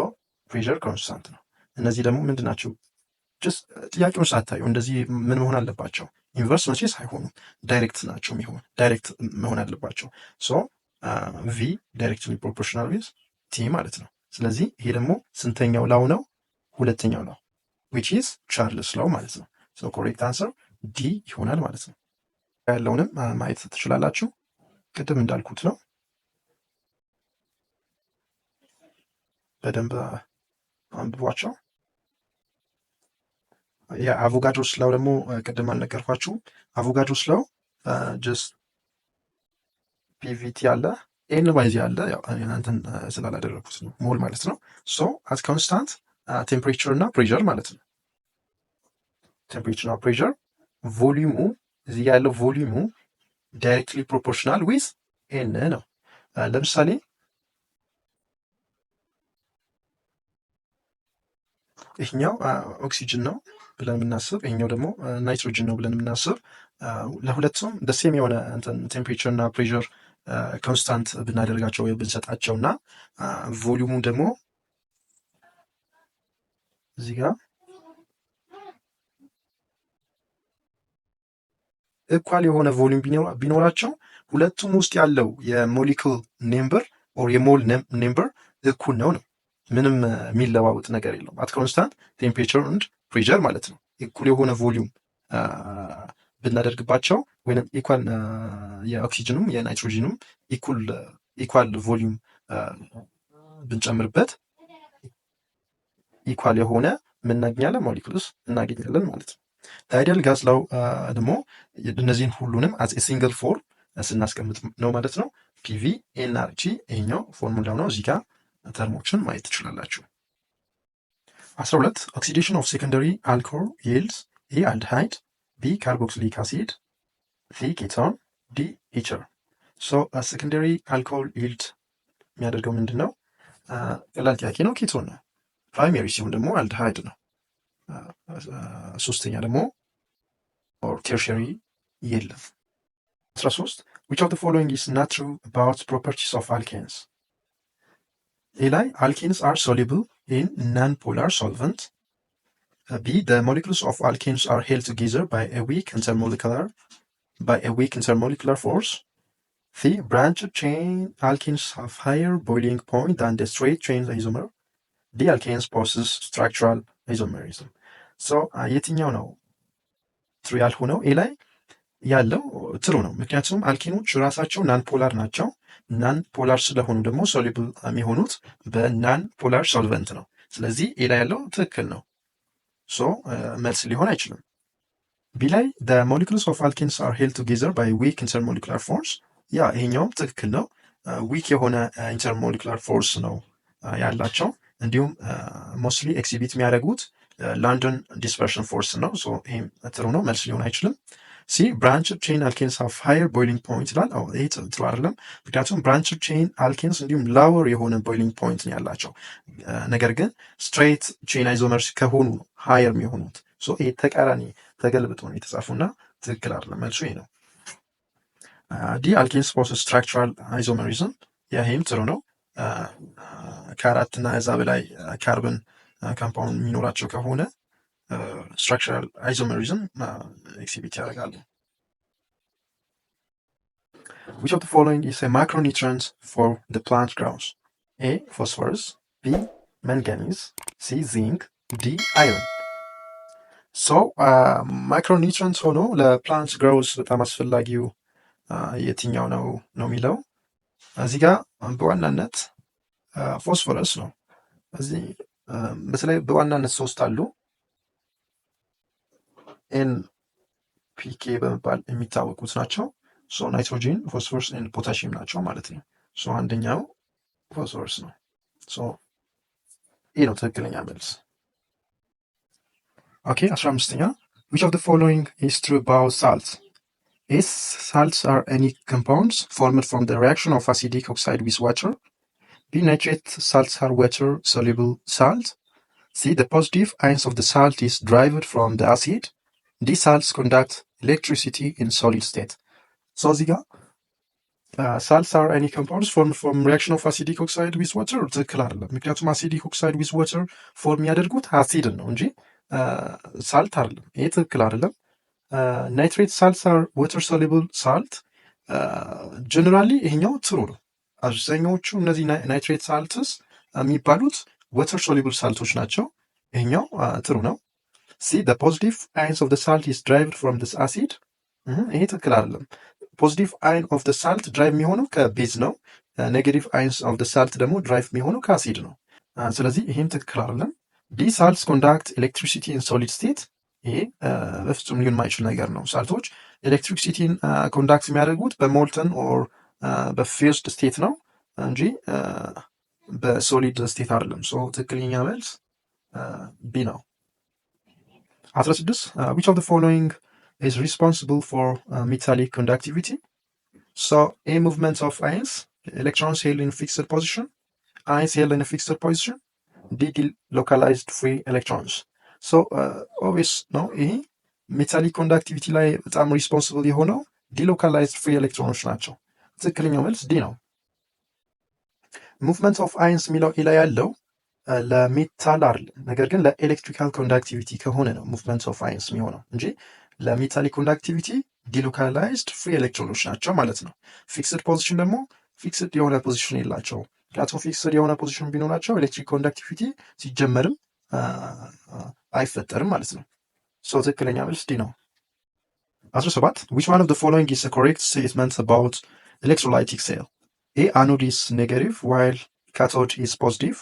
ፕሬሸር ኮንስታንት ነው። እነዚህ ደግሞ ምንድን ናቸው? ጀስት ጥያቄውን ሳታዩ እንደዚህ ምን መሆን አለባቸው? ኢንቨርስ መቼስ አይሆኑም፣ ዳይሬክት ናቸው ዳይሬክት መሆን አለባቸው። ሶ ቪ ዳይሬክትሊ ፕሮፖርሽናል ዊዝ ቲ ማለት ነው። ስለዚህ ይሄ ደግሞ ስንተኛው ላው ነው? ሁለተኛው ላው which is ቻርልስ ላው ማለት ነው። ሶ ኮሬክት አንሰር ዲ ይሆናል ማለት ነው። ያለውንም ማየት ትችላላችሁ። ቅድም እንዳልኩት ነው። በደንብ አንብቧቸው። የአቮጋድሮስ ላው ደግሞ ቅድም አልነገርኳችሁ። አቮጋድሮስ ላው ጀስት ፒቪቲ አለ ኤን ባይዚ አለ። ያው እናንተን ስላላደረኩት ነው ሞል ማለት ነው። ሶ አት ኮንስታንት ቴምፕሬቸር እና ፕሬዠር ማለት ነው። ቴምፕሬቸር እና ፕሬዠር ቮሊዩሙ እዚህ ያለው ቮሊዩሙ ዳይሬክትሊ ፕሮፖርሽናል ዊዝ ኤን ነው። ለምሳሌ ይህኛው ኦክሲጅን ነው ብለን የምናስብ፣ ይህኛው ደግሞ ናይትሮጅን ነው ብለን የምናስብ፣ ለሁለቱም ደሴም የሆነ ቴምፕሬቸር እና ፕሬዠር ኮንስታንት ብናደርጋቸው ወይ ብንሰጣቸው እና ቮሊዩሙ ደግሞ እዚህ ጋር እኳል የሆነ ቮሊዩም ቢኖራቸው ሁለቱም ውስጥ ያለው የሞሊኩል ኔምበር ኦር የሞል ኔምበር እኩል ነው። ምንም የሚለዋወጥ ነገር የለውም። አት ኮንስታንት ቴምፕሬቸር ኤንድ ፕሬዠር ማለት ነው። እኩል የሆነ ቮሊዩም ብናደርግባቸው ወይም ኢኳል የኦክሲጅኑም የናይትሮጂኑም ኢኳል ቮሊዩም ብንጨምርበት ኢኳል የሆነ ምን እናገኛለን? ሞሊኩልስ እናገኛለን ማለት ነው። አይዲያል ጋዝ ላው ደግሞ እነዚህን ሁሉንም አዝ ሲንግል ፎርም ስናስቀምጥ ነው ማለት ነው። ፒቪ ኤንአርጂ ይሄኛው ፎርሙላው ነው። እዚህ ጋር ተርሞችን ማየት ትችላላችሁ። 12 ኦክሲዴሽን ኦፍ ሴኮንደሪ አልኮል ይልድስ ኤ አልዲሃይድ፣ ቢ ካርቦክሲሊክ አሲድ፣ ሲ ኬቶን፣ ዲ ኢተር። ሶ ሴኮንደሪ አልኮል ይልድ የሚያደርገው ምንድን ነው? ቀላል ጥያቄ ነው። ኬቶን ነው። ፕራይሜሪ ሲሆን ደግሞ አልዲሃይድ ነው። ሶስተኛ ደግሞ ኦር ቴርሸሪ የለም። 13 which of the following is not true about properties of alkanes? A ላይ alkanes are soluble in non-polar solvent. B the molecules of alkanes are held together by a weak intermolecular force. C branched chain alkanes have higher boiling point than the straight chain isomer. D alkanes possess structural isomerism. So የትኛው ነው ትሩ ያልሆነው? ኤ ላይ ያለው ትሩ ነው። ምክንያቱም አልኬኖች ራሳቸው ናን ፖላር ናቸው። ናን ፖላር ስለሆኑ ደግሞ ሶሉብል የሚሆኑት በናን ፖላር ሶልቨንት ነው። ስለዚህ ኤ ላይ ያለው ትክክል ነው። ሶ መልስ ሊሆን አይችልም። ቢ ላይ the molecules of alkenes are held together by weak intermolecular force። ያ ይሄኛውም ትክክል ነው። ዊክ የሆነ ኢንተርሞሊኩላር ፎርስ ነው ያላቸው። እንዲሁም ሞስትሊ ኤክሲቢት የሚያደርጉት ላንደን ዲስፐርሽን ፎርስ ነው። ይህም ጥሩ ነው፣ መልስ ሊሆን አይችልም። ሲ ብራንችድ ቼን አልኬንስ ሃቭ ሃየር ቦይሊንግ ፖይንት ይላል። ይህ ጥሩ አይደለም፣ ምክንያቱም ብራንችድ ቼን አልኬንስ እንዲሁም ላወር የሆነ ቦይሊንግ ፖይንት ነው ያላቸው። ነገር ግን ስትሬት ቼን አይዞመርስ ከሆኑ ነው ሃየር የሚሆኑት። ይህ ተቃራኒ ተገልብጦ ነው የተጻፉና ትክክል አይደለም፣ መልሱ ይህ ነው። ዲ አልኬንስ ፖሰስ ስትራክቸራል አይዞመሪዝም፣ ይህም ጥሩ ነው። ከአራት እና እዛ በላይ ካርበን ካምፓውንድ የሚኖራቸው ከሆነ ስትራክቸራል አይዞመሪዝም ኤክሲቢት ያደርጋሉ። Which of the following is a macronutrient for the plant growth? A phosphorus, B manganese, C zinc, D iron. ማክሮኒውትረንት ሆኖ ለፕላንት ግሮውስ በጣም አስፈላጊው የትኛው ነው የሚለው እዚህ ጋር በዋናነት ፎስፎረስ ነው። እዚህ በተለይ በዋናነት ሶስት አሉ ኤንፒኬ በመባል የሚታወቁት ናቸው። ናይትሮጂን፣ ፎስፎረስ እና ፖታሺየም ናቸው ማለት ነው። አንደኛው ፎስፎረስ ነው። ይህ ነው ትክክለኛ መልስ። ኦኬ 15ኛ which of the following is true about salts? A salts are any compounds formed from the reaction of acidic oxide with water. B nitrate salts are water soluble salt. C the positive ions of the salt is derived from the acid. D salts conduct electricity in solid state. እዚህ ጋር salts are any compounds formed from reaction of acidic oxide with water ትክክል አይደለም። ምክንያቱም acidic oxide with water ፎርም የሚያደርጉት አሲድን ነው እንጂ ሳልት አይደለም። ይሄ ትክክል አይደለም። ናይትሬት ሳልትስ አር ወተር ሶሉብል ሳልት ጀነራሊ ይሄኛው ትሩ ነው። አብዛኛዎቹ እነዚህ ናይትሬት ሳልትስ የሚባሉት ወተር ሶሉብል ሳልቶች ናቸው። ይሄኛው ጥሩ ነው። ሲ the positive ions of the salt is derived from this acid። ይሄ ትክክል አይደለም። ፖዚቲቭ አይን ኦፍ the salt ድራይቭ የሚሆነው ከቤዝ ነው። ኔጌቲቭ አይንስ ኦፍ the salt ደግሞ ድራይቭ የሚሆነው ከአሲድ ነው። ስለዚህ ይሄም ትክክል አይደለም። ዲ ሳልትስ ኮንዳክት ኤሌክትሪሲቲ ኢን ሶሊድ ስቴት። ይሄ በፍጹም ሊሆን የማይችል ነገር ነው። ሳልቶች ኤሌክትሪክሲቲን ኮንዳክት የሚያደርጉት በሞልተን ኦር በፊውዝድ ስቴት ነው እንጂ በሶሊድ ስቴት አይደለም። ትክክለኛ መልስ ቢ ነው። 16 which of the following is responsible for metallic conductivity? So A, movement of ions, electrons held in fixed position, ions held in a fixed position, D, delocalized free electrons. ኦብቪየስ ነው ይሄ ሜታሊክ ኮንዳክቲቪቲ ላይ በጣም ሪስፖንስብል የሆነው ዲሎካላይዝድ ፍሪ ኤሌክትሮኖች ናቸው። ትክክለኛው መልስ ዲ ነው። ሙቭመንት ኦፍ አይንስ የሚለው ኤ ላይ ያለው ለሜታል አይደለም፣ ነገር ግን ለኤሌክትሪካል ኮንዳክቲቪቲ ከሆነ ነው ሙቭመንት ኦፍ አይንስ የሚሆነው እንጂ ለሜታሊክ ኮንዳክቲቪቲ ዲሎካላይዝድ ፍሪ ኤሌክትሮኖች ናቸው ማለት ነው። ፊክስድ ፖዚሽን ደግሞ ፊክስድ የሆነ ፖዚሽን የላቸውም። ምክንያቱም ፊክስድ የሆነ ፖዚሽን ቢኖራቸው ኤሌክትሪክ ኮንዳክቲቪቲ ሲጀመርም አይፈጠርም ማለት ነው። ትክክለኛ መልስ ዲ ነው። 17 which one of the following is a correct statement about electrolytic cell? A, anode is negative while cathode is positive.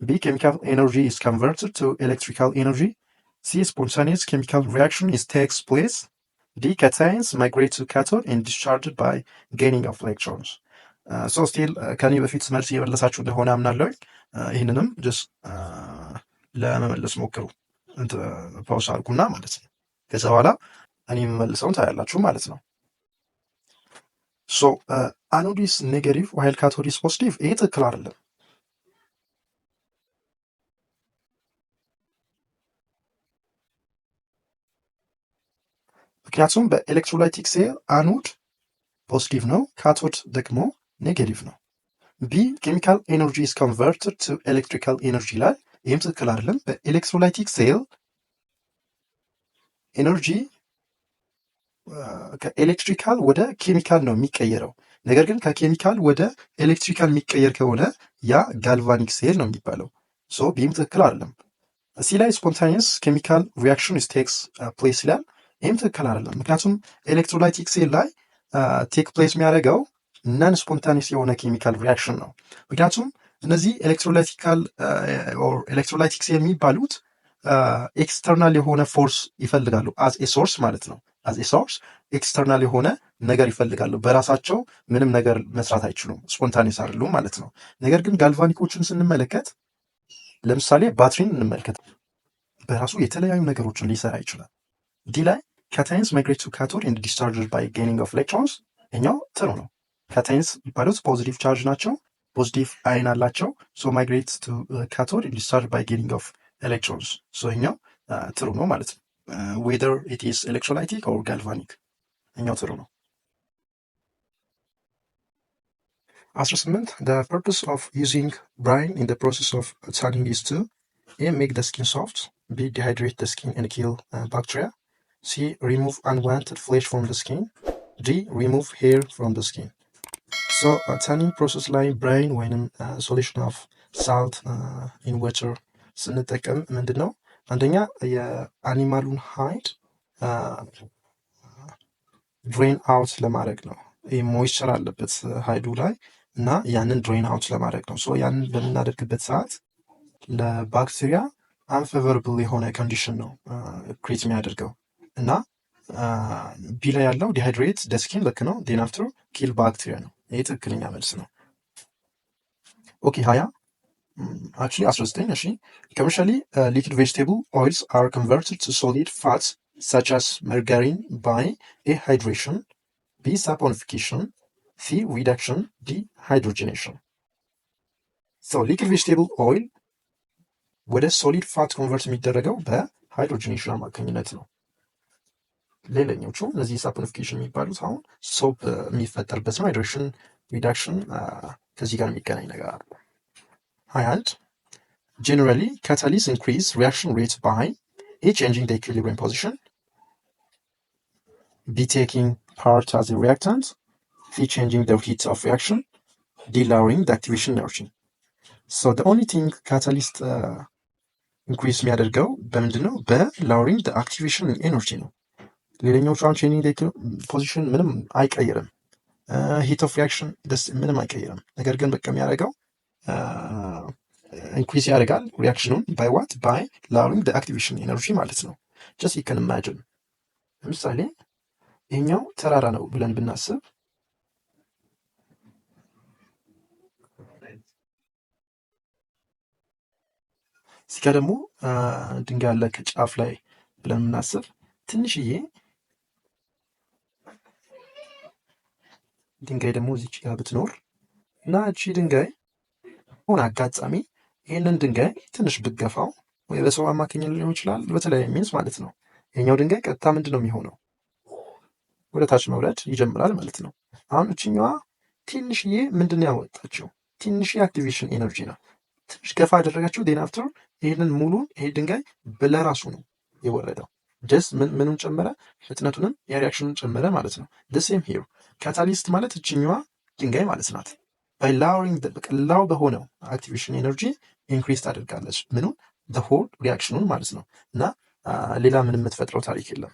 B, chemical energy is converted to electrical energy. C, spontaneous chemical reaction takes place. D, cations migrate to cathode and discharged by gaining of electrons. ስቲል ከኔ በፊት መልስ እየመለሳችሁ እንደሆነ አምናለሁ። ይህንንም ጀስት ለመመለስ ሞክሩ። ፓውስ አድርጉና ማለት ነው። ከዛ በኋላ እኔ የምመልሰውን ታያላችሁ ማለት ነው። አኖድ ኢዝ ኔጌቲቭ ዋይል ካቶድ ኢዝ ፖዚቲቭ፣ ይሄ ትክክል አይደለም። ምክንያቱም በኤሌክትሮላይቲክ ሴል አኖድ ፖዚቲቭ ነው፣ ካቶድ ደግሞ ኔጌቲቭ ነው። ቢ ኬሚካል ኤነርጂ ኢዝ ኮንቨርትድ ቱ ኤሌክትሪካል ኤነርጂ ይላል። ይህም ትክክል አይደለም። በኤሌክትሮላይቲክ ሴል ኤነርጂ ከኤሌክትሪካል ወደ ኬሚካል ነው የሚቀየረው። ነገር ግን ከኬሚካል ወደ ኤሌክትሪካል የሚቀየር ከሆነ ያ ጋልቫኒክ ሴል ነው የሚባለው። ቢም ትክክል አይደለም። ሲ ላይ ስፖንታኒየስ ኬሚካል ሪያክሽን ቴክስ ፕሌስ ይላል። ይህም ትክክል አይደለም። ምክንያቱም ኤሌክትሮላይቲክ ሴል ላይ ቴክ ፕሌስ የሚያደርገው ነን ስፖንታኒየስ የሆነ ኬሚካል ሪያክሽን ነው። ምክንያቱም እነዚህ ኤሌክትሮላይቲክ ሴል የሚባሉት ኤክስተርናል የሆነ ፎርስ ይፈልጋሉ። አዝ ኤ ሶርስ ማለት ነው። አዝ ኤ ሶርስ ኤክስተርናል የሆነ ነገር ይፈልጋሉ። በራሳቸው ምንም ነገር መስራት አይችሉም፣ ስፖንታኒየስ አይደሉም ማለት ነው። ነገር ግን ጋልቫኒኮችን ስንመለከት ለምሳሌ ባትሪን እንመልከት። በራሱ የተለያዩ ነገሮችን ሊሰራ ይችላል። ዲ ላይ ካታይንስ ማይግሬት ቱ ካቶድ ኤንድ ዲስቻርጅድ ባይ ጌኒንግ ኦፍ ኤሌክትሮንስ፣ እኛው ጥሩ ነው። ካታይንስ የሚባሉት ፖዚቲቭ ቻርጅ ናቸው፣ ፖዚቲቭ አይን አላቸው። ማይግሬት ቱ ካቶድ ኤንድ ዲስቻርጅድ ባይ ጌኒንግ ኦፍ ኤሌክትሮንስ፣ እኛው ጥሩ ነው ማለት ነው። ዌዘር ኢት ኢዝ ኤሌክትሮላይቲክ ኦር ጋልቫኒክ፣ እኛው ጥሩ ነው። 18 the purpose of using brine in the process of tanning is to A, make the skin soft, B, dehydrate the skin and kill bacteria, C, remove unwanted flesh from the skin, D, remove hair from the skin. tanning process ላይ ብራይን ወይንም solution of salt in water ስንጠቀም ምንድን ነው? አንደኛ የአኒማሉን ሃይድ ድሬን አውት ለማድረግ ነው። ይህ ሞይስቸር አለበት ሃይዱ ላይ እና ያንን ድሬን አውት ለማድረግ ነው። ያንን በምናደርግበት ሰዓት ለባክቴሪያ አንፌቨረብል የሆነ ኮንዲሽን ነው ክሬት የሚያደርገው እና ቢ ላይ ያለው ዲሃይድሬት ደስኪን ልክ ነው። ዴን አፍተር ኪል ባክቴሪያ ነው። ይህ ትክክለኛ መልስ ነው። ኦኬ 20 actually 19 እሺ commercially liquid vegetable oils are converted to solid fats such as margarine by A, hydration, B, saponification, C, reduction, D, hydrogenation. liquid vegetable oil ወደ ሶሊድ ፋት ኮንቨርት የሚደረገው በሃይድሮጂኔሽን አማካኝነት ነው። ሌላኞቹ እነዚህ ሳፖኒፊኬሽን የሚባሉት አሁን ሶፕ የሚፈጠርበት ነው። ሃይድሬሽን፣ ሪዳክሽን ከዚህ ጋር የሚገናኝ ነገር አለ። 21 generally catalysts increase reaction rate by A, changing the equilibrium position, B, taking part as a reactant, C, changing the heat of reaction, D, lowering the activation energy. the only thing catalyst increase የሚያደርገው በምንድን ነው? በlowering the activation energy ነው። ሌላኛው changing the position ምንም አይቀይርም። heat of reaction ምንም አይቀይርም። ነገር ግን በቃ የሚያደርገው ኢንክሪዝ ያደርጋል ሪያክሽኑን ባይ ዋት ባይ ላውሪንግ the activation energy ማለት ነው። ጀስት ዩ ካን ኢማጂን። ለምሳሌ ይሄኛው ተራራ ነው ብለን ብናስብ እዚህ ጋር ደግሞ ድንጋይ አለ ከጫፍ ላይ ብለን ብናስብ ትንሽዬ ድንጋይ ደግሞ እዚች ጋር ብትኖር እና እቺ ድንጋይ ሆነ አጋጣሚ ይህንን ድንጋይ ትንሽ ብገፋው ወይ በሰው አማካኝነት ሊሆን ይችላል፣ በተለያየ ሚንስ ማለት ነው። ይሄኛው ድንጋይ ቀጥታ ምንድን ነው የሚሆነው? ወደ ታች መውረድ ይጀምራል ማለት ነው። አሁን እችኛዋ ትንሽዬ ምንድን ነው ያወጣችው? ትንሽዬ አክቲቬሽን ኤነርጂ ነው። ትንሽ ገፋ አደረጋቸው። ዴን አፍተር ይህንን ሙሉን ይሄ ድንጋይ በለራሱ ነው የወረደው። ጀስት ምኑን ጨመረ? ፍጥነቱንም የሪያክሽኑን ጨመረ ማለት ነው። ሴም ሂር ካታሊስት ማለት እችኛዋ ድንጋይ ማለት ናት። በላውሪንግ በቀላው በሆነው አክቲቬሽን ኤነርጂ ኢንክሪዝ ታደርጋለች ምኑን? ሆል ሪያክሽኑን ማለት ነው። እና ሌላ ምንም የምትፈጥረው ታሪክ የለም።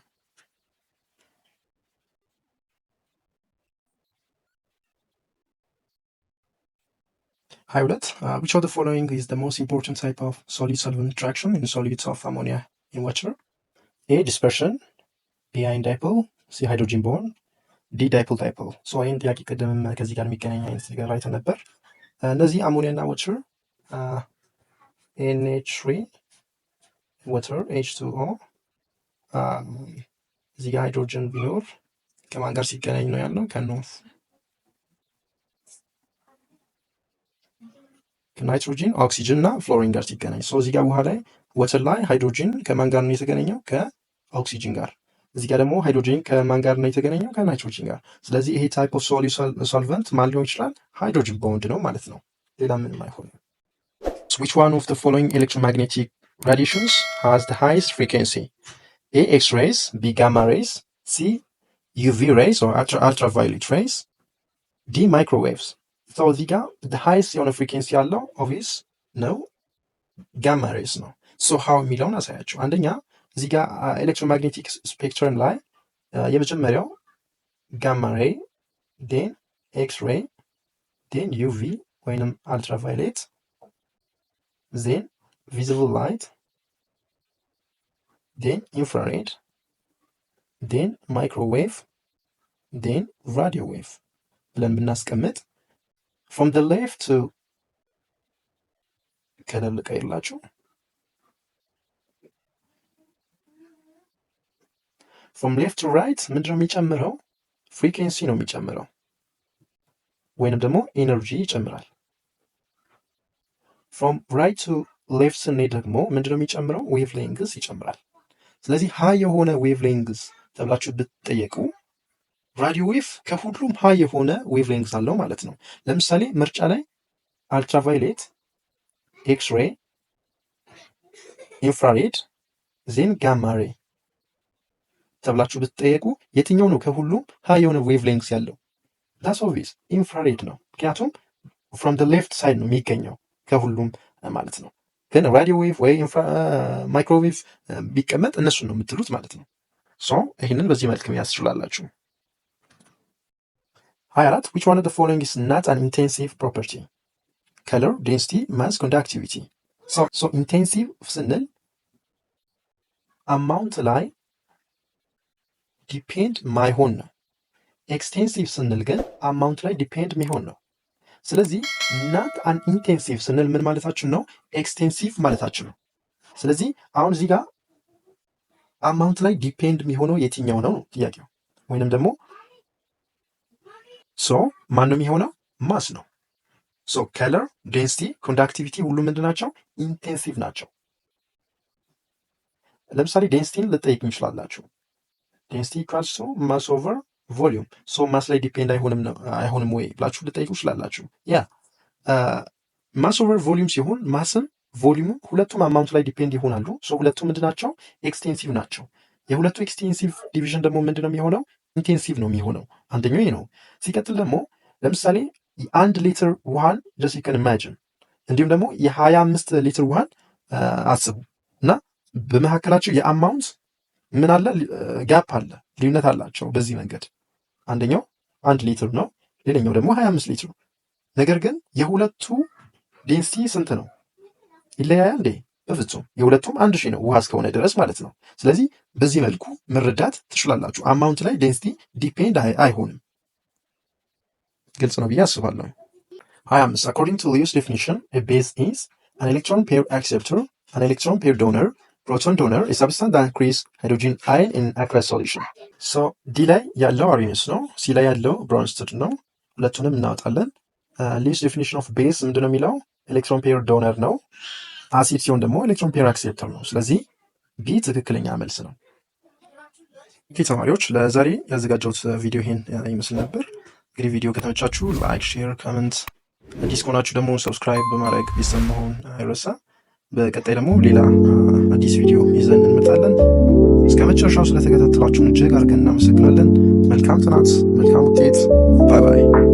22 which of the following is the most important type of solid solvent interaction in solids of ammonia in water? A dispersion, B ion dipole, C hydrogen bond, ዲ ዳይፖል ዳይፖል። ይህን ጥያቄ ቅድምም ከዚህ ጋር የሚገናኝ አይነት ነገር አይተን ነበር። እነዚህ አሞኒያ እና ወተር NH3 ወተር H2O እዚህ ጋር ሃይድሮጅን ቢኖር ከማን ጋር ሲገናኝ ነው ያለው? ከናይትሮጂን ኦክሲጅን እና ፍሎሪን ጋር ሲገናኝ። እዚህ ጋር ውሃ ላይ ወተር ላይ ሃይድሮጂን ከማን ጋር ነው የተገናኘው? ከኦክሲጅን ጋር። እዚህ ጋር ደግሞ ሃይድሮጂን ከማን ጋር ነው የተገናኘው? ከናይትሮጂን ጋር። ስለዚህ ይሄ ታይፕ ኦፍ ሶልቨንት ማን ሊሆን ይችላል? ሃይድሮጂን ቦንድ ነው ማለት ነው። ሌላ ምንም አይሆንም። Which one of the following electromagnetic radiations has the highest frequency? A X-rays, B gamma rays, C UV rays or ultraviolet rays, D microwaves. እዚህ ጋር the highest የሆነ ፍሪኬንሲ ያለው ኦብቪየስ ነው ጋማ ሬስ ነው። ሃው የሚለውን አሳያቸው። አንደኛ እዚህ ጋር ኤሌክትሮማግኔቲክ ስፔክትረም ላይ የመጀመሪያው ጋማ ሬይ፣ ዴን ኤክስ ሬይ፣ ዴን ዩቪ ወይንም አልትራቫይሌት፣ ዜን ቪዚብል ላይት፣ ዴን ኢንፍራሬድ፣ ዴን ማይክሮዌቭ፣ ዴን ራዲዮ ዌቭ ብለን ብናስቀምጥ from the left to ከለር ልቀይርላችሁ። from left to right ምንድነው የሚጨምረው? ፍሪኬንሲ ነው የሚጨምረው ወይንም ደግሞ ኤነርጂ ይጨምራል። from right to left ስንሄድ ደግሞ ምንድነው የሚጨምረው? ዌቭ ሌንግዝ ይጨምራል። ስለዚህ ሃይ የሆነ ዌቭ ሌንግዝ ተብላችሁ ብትጠየቁ ራዲዮ ዌቭ ከሁሉም ሃይ የሆነ ዌቭ ሌንግዝ አለው ማለት ነው። ለምሳሌ ምርጫ ላይ አልትራቫይሌት፣ ኤክስ ሬይ፣ ኢንፍራሬድ፣ ዜን ጋማ ሬይ ተብላችሁ ብትጠየቁ የትኛው ነው ከሁሉም ሃይ የሆነ ዌቭ ሌንግዝ ያለው? ዳስ ኦብቪየስ ኢንፍራሬድ ነው። ምክንያቱም ፍሮም ደ ሌፍት ሳይድ ነው የሚገኘው ከሁሉም ማለት ነው። ግን ራዲዮ ዌቭ ወይ ማይክሮዌቭ ቢቀመጥ እነሱን ነው የምትሉት ማለት ነው። ይህንን በዚህ መልክ መያዝ ትችላላችሁ። 24 which one of the following is not an intensive property? color, density, mass, conductivity. so intensive ስንል አማውንት ላይ ዲፔንድ ማይሆን ነው። ኤክስቴንሲቭ ስንል ግን አማውንት ላይ ዲፔንድ የሚሆን ነው። ስለዚህ not an intensive ስንል ምን ማለታችን ነው? ኤክስቴንሲቭ ማለታችን ነው። ስለዚህ አሁን እዚህ ጋር አማውንት ላይ ዲፔንድ የሚሆነው የትኛው ነው ጥያቄው። ወይንም ደግሞ ማን ነው የሚሆነው? ማስ ነው። ከለር፣ ዴንሲቲ፣ ኮንዳክቲቪቲ ሁሉም ምንድን ናቸው? ኢንቴንሲቭ ናቸው። ለምሳሌ ዴንሲቲን ልጠይቅ እንችላላችሁ። ዴንሲቲ ኢኳልስ ቱ ማስ ኦቨር ቮሊዩም። ማስ ላይ ዲፔንድ አይሆንም ወይ ብላችሁ ልጠይቁ ይችላላችሁ። ያ ማስ ኦቨር ቮሊዩም ሲሆን ማስም ቮሊዩም ሁለቱም አማውንት ላይ ዲፔንድ ይሆናሉ። ሁለቱም ምንድን ናቸው? ኤክስቴንሲቭ ናቸው። የሁለቱ ኤክስቴንሲቭ ዲቪዥን ደግሞ ምንድን ነው የሚሆነው? ኢንቴንሲቭ ነው የሚሆነው። አንደኛው ይህ ነው። ሲቀጥል ደግሞ ለምሳሌ የ1 ሊትር ውሃን ጀስት ዩ ካን ኢማጂን እንዲሁም ደግሞ የ25 ሊትር ውሃን አስቡ እና በመካከላቸው የአማውንት ምን አለ? ጋፕ አለ፣ ልዩነት አላቸው። በዚህ መንገድ አንደኛው 1 ሊትር ነው፣ ሌላኛው ደግሞ 25 ሊትር ነው። ነገር ግን የሁለቱ ዴንሲቲ ስንት ነው? ይለያያል እንዴ?
በፍጹም የሁለቱም 1000 ነው ውሃ እስከሆነ ድረስ ማለት ነው። ስለዚህ በዚህ መልኩ መረዳት ትችላላችሁ። አማውንት ላይ ዴንሲቲ ዲፔንድ አይሆንም። ግልጽ ነው ብዬ አስባለሁ። 25 according to Lewis definition a base is an electron pair acceptor, an electron pair donor, proton donor, a substance that increases hydrogen ion in aqueous solution. so ዲ ላይ ያለው አሪነስ ነው፣ ሲ ላይ ያለው ብሮንስትድ ነው። ሁለቱንም እናወጣለን። ሊውስ ዴፊኒሽን ኦፍ ቤዝ ምንድነው የሚለው? ኤሌክትሮን ፔር ዶነር ነው። አሲድ ሲሆን ደግሞ ኤሌክትሮን ፔር አክሴፕተር ነው። ስለዚህ ቢ ትክክለኛ መልስ ነው። ኦኬ ተማሪዎች ለዛሬ ያዘጋጀሁት ቪዲዮ ይሄን ይመስል ነበር። እንግዲህ ቪዲዮ ከተመቻችሁ ላይክ፣ ሼር፣ ኮሜንት፣ አዲስ ከሆናችሁ ደግሞ ሰብስክራይብ በማድረግ ቤተሰብ መሆን አይረሳ። በቀጣይ ደግሞ ሌላ አዲስ ቪዲዮ ይዘን እንመጣለን። እስከ መጨረሻው ስለተከታተላችሁን እጅግ አድርገን እናመሰግናለን። መልካም ጥናት፣ መልካም ውጤት። ባይ ባይ።